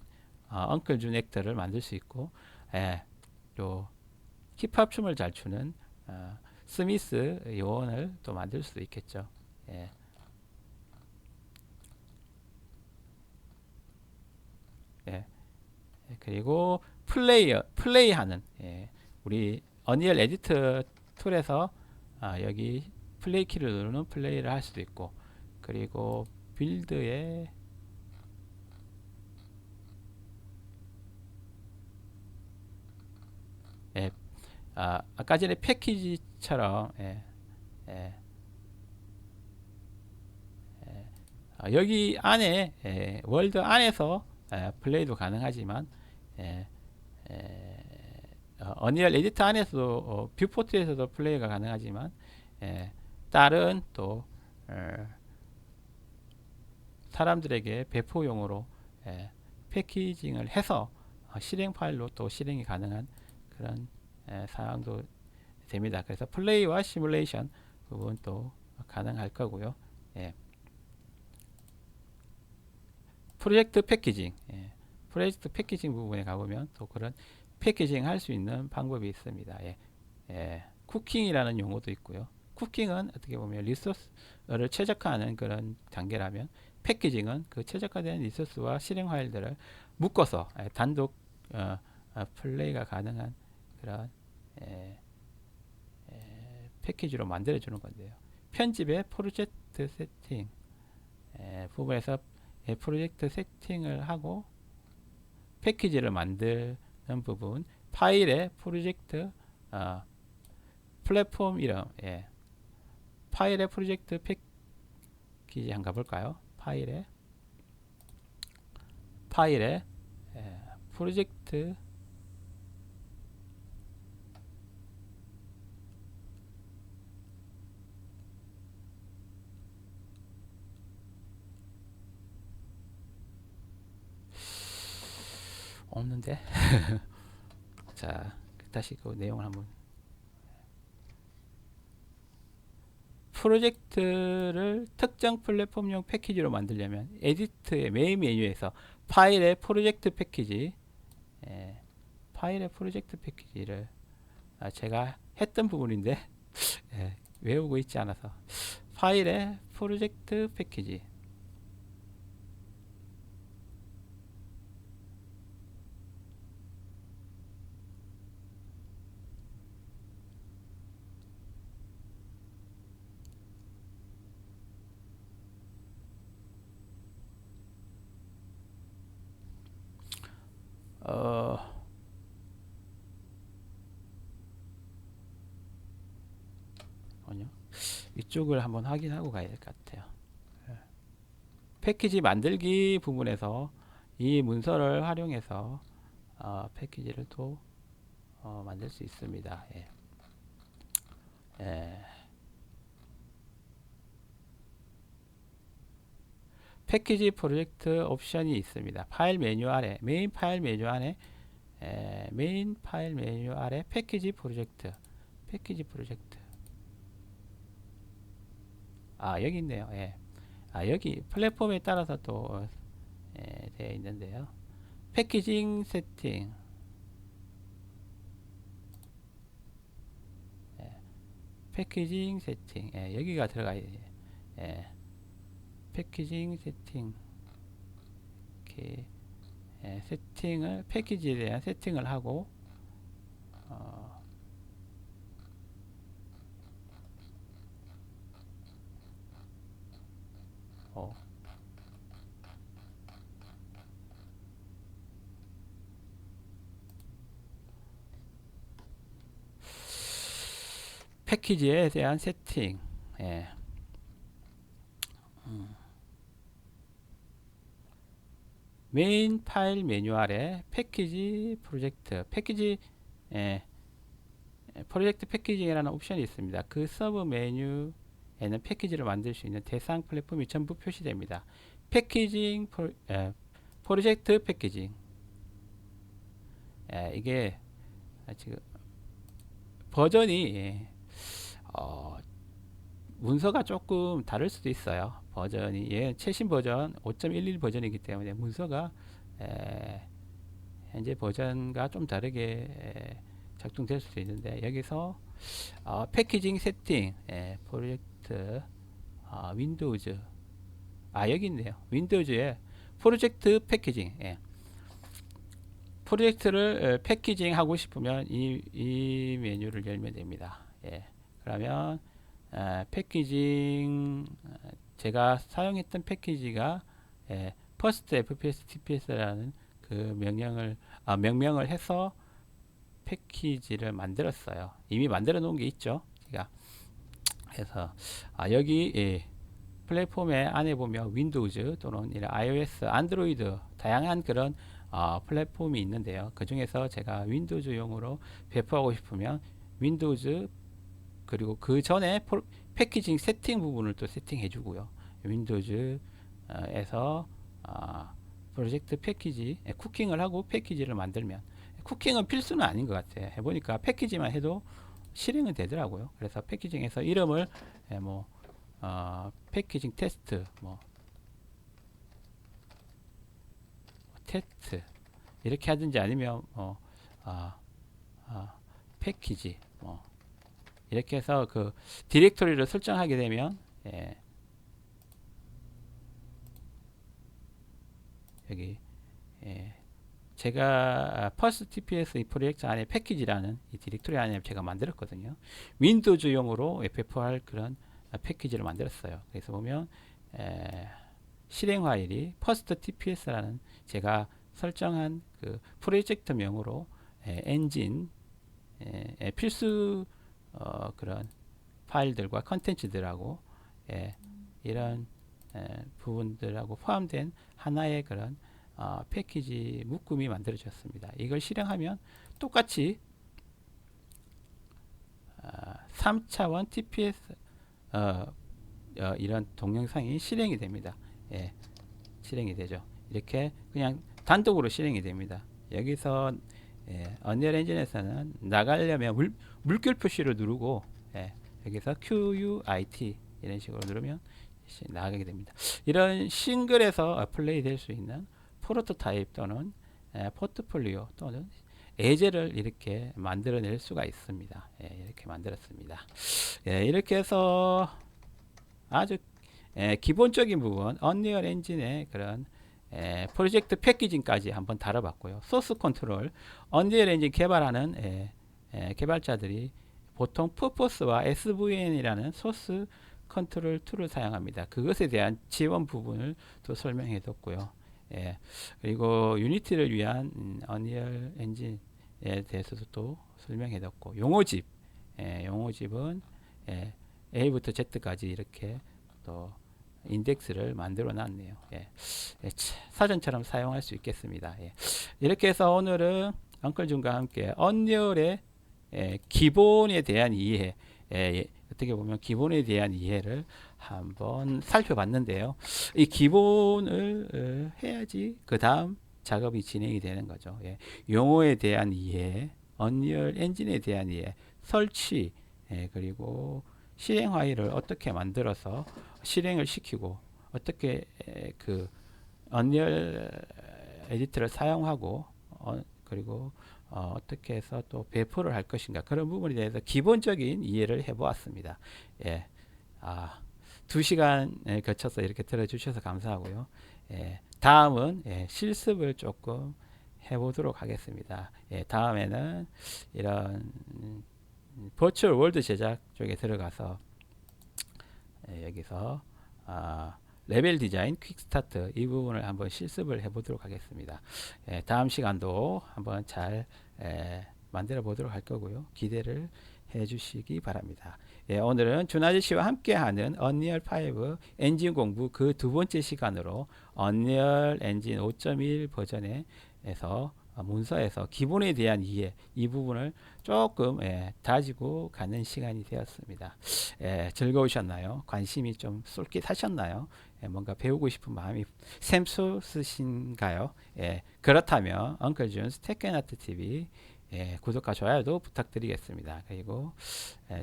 엉클준 액터를 만들 수 있고, 또 힙합 춤을 잘 추는 스미스 요원을 또 만들 수도 있겠죠. 그리고 플레이하는 우리 언리얼 에디터 툴에서 여기 플레이 키를 누르는 플레이를 할 수도 있고, 그리고 빌드에 아까 전에 패키지처럼 여기 안에 월드 안에서 플레이도 가능하지만 에, 어니얼 에디터 안에서도 뷰포트에서도 플레이가 가능하지만 다른 또 어, 사람들에게 배포용으로 패키징을 해서 실행 파일로 또 실행이 가능한 그런 사항도 됩니다. 그래서 플레이와 시뮬레이션 부분도 가능할 거고요. 예. 프로젝트 패키징, 프로젝트 패키징 부분에 가보면 또 그런 패키징 할 수 있는 방법이 있습니다. 쿠킹이라는 용어도 있고요. 쿠킹은 어떻게 보면 리소스를 최적화하는 그런 단계라면, 패키징은 그 최적화된 리소스와 실행 파일들을 묶어서 단독 플레이가 가능한 그런 패키지로 만들어 주는 건데요. 편집의 프로젝트 세팅 부분에서 프로젝트 세팅을 하고 패키지를 만드는 부분, 파일의 프로젝트 플랫폼 이름, 파일의 프로젝트 패키지 한번 가볼까요? 파일의 프로젝트 없는데 자, 다시 그 내용을 한번. 프로젝트를 특정 플랫폼용 패키지로 만들려면 에디트의 메인 메뉴에서 파일의 프로젝트 패키지, 파일의 프로젝트 패키지를 제가 했던 부분인데 외우고 있지 않아서, 파일의 프로젝트 패키지, 어, 아니요. 이쪽을 한번 확인하고 가야 될 것 같아요. 패키지 만들기 부분에서 이 문서를 활용해서 패키지를 또 만들 수 있습니다. 예. 패키지 프로젝트 옵션이 있습니다. 파일 메뉴 아래, 메인 파일 메뉴 안에 메인 파일 메뉴 아래 패키지 프로젝트, 여기 있네요. 여기 플랫폼에 따라서 또 되어 있는데요. 패키징 세팅, 패키징 세팅, 여기가 들어가야 돼요. 패키징 세팅, 이렇게 세팅을, 패키지에 대한 세팅을 하고 어, 패키지에 대한 세팅, 메인 파일 메뉴 아래 패키지 프로젝트, 프로젝트 패키징이라는 옵션이 있습니다. 그 서브 메뉴에는 패키지를 만들 수 있는 대상 플랫폼이 전부 표시됩니다. 패키징 프로젝트 패키징, 이게 지금 버전이 문서가 조금 다를 수도 있어요. 버전이 최신 버전 5.11 버전이기 때문에 문서가 현재 버전과 좀 다르게 작동될 수도 있는데, 여기서 패키징 세팅, 프로젝트 윈도우즈, 여기 있네요. 윈도우즈에 프로젝트 패키징, 프로젝트를 패키징 하고 싶으면 이 메뉴를 열면 됩니다. 그러면 패키징, 제가 사용했던 패키지가 퍼스트 FPS TPS라는 그 명명을 해서 패키지를 만들었어요. 이미 만들어 놓은 게 있죠. 제가. 그래서 여기 플랫폼에 안에 보면 윈도우즈 또는 이런 iOS, 안드로이드 다양한 그런 플랫폼이 있는데요. 그 중에서 제가 윈도우즈용으로 배포하고 싶으면 윈도우즈 그리고 그 전에 패키징 세팅 부분을 또 세팅해 주고요. 윈도우즈에서 프로젝트 패키지 쿠킹을 하고 패키지를 만들면 쿠킹은 필수는 아닌 것 같아요. 해보니까 패키지만 해도 실행은 되더라고요. 그래서 패키징에서 이름을 패키징 테스트 테스트 이렇게 하든지 아니면 패키지 이렇게 해서 그 디렉토리를 설정하게 되면 여기 제가 퍼스트 TPS 이 프로젝트 안에 패키지라는 이 디렉토리 안에 제가 만들었거든요. 윈도우즈용으로 FFR 그런 패키지를 만들었어요. 그래서 보면 실행 파일이 퍼스트 TPS라는 제가 설정한 그 프로젝트 명으로 엔진 필수 그런 파일들과 컨텐츠들하고 이런 부분들하고 포함된 하나의 그런 패키지 묶음이 만들어졌습니다. 이걸 실행하면 똑같이 3차원 TPS 이런 동영상이 실행이 됩니다. 실행이 되죠. 이렇게 그냥 단독으로 실행이 됩니다. 여기서 언리얼 엔진에서는 나가려면 물결 표시를 누르고 여기서 QUIT 이런 식으로 누르면 나가게 됩니다. 이런 싱글에서 플레이 될 수 있는 프로토타입 또는 포트폴리오 또는 예제를 이렇게 만들어낼 수가 있습니다. 이렇게 만들었습니다. 이렇게 해서 아주 기본적인 부분 언리얼 엔진의 그런 프로젝트 패키징까지 한번 다뤄봤고요. 소스 컨트롤 언리얼 엔진 개발하는 개발자들이 보통 퍼포스와 SVN이라는 소스 컨트롤 툴을 사용합니다. 그것에 대한 지원 부분을 또 설명해 뒀고요. 그리고 유니티를 위한 언리얼 엔진에 대해서도 또 설명해 뒀고 용어집 용어집은 A부터 Z까지 이렇게 또 인덱스를 만들어 놨네요. 사전처럼 사용할 수 있겠습니다. 이렇게 해서 오늘은 엉클준과 함께 언리얼의 기본에 대한 이해 어떻게 보면 기본에 대한 이해를 한번 살펴봤는데요. 이 기본을 해야지 그 다음 작업이 진행이 되는 거죠. 용어에 대한 이해, 언리얼 엔진에 대한 이해, 설치, 그리고 실행 파일을 어떻게 만들어서 실행을 시키고 어떻게 그 언리얼 에디터를 사용하고 그리고 어떻게 해서 또 배포를 할 것인가 그런 부분에 대해서 기본적인 이해를 해보았습니다. 2시간에 거쳐서 이렇게 들어주셔서 감사하고요. 다음은 실습을 조금 해보도록 하겠습니다. 다음에는 이런 버추얼 월드 제작 쪽에 들어가서 여기서 레벨 디자인, 퀵 스타트 이 부분을 한번 실습을 해보도록 하겠습니다. 다음 시간도 한번 잘 만들어 보도록 할 거고요. 기대를 해주시기 바랍니다. 오늘은 준아저씨와 함께하는 언리얼 5 엔진 공부 그 두 번째 시간으로 언리얼 엔진 5.1 버전에서 문서에서 기본에 대한 이해 이 부분을 조금 다지고 가는 시간이 되었습니다. 즐거우셨나요? 관심이 좀 쏠깃하셨나요? 뭔가 배우고 싶은 마음이 샘솟으신가요? 그렇다면 엉클준스 테크앤아트 TV 구독과 좋아요도 부탁드리겠습니다. 그리고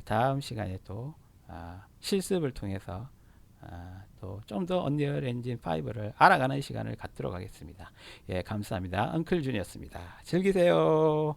다음 시간에 또 실습을 통해서 또 좀 더 언리얼 엔진 5를 알아가는 시간을 갖도록 하겠습니다. 감사합니다. 엉클준이었습니다. 즐기세요.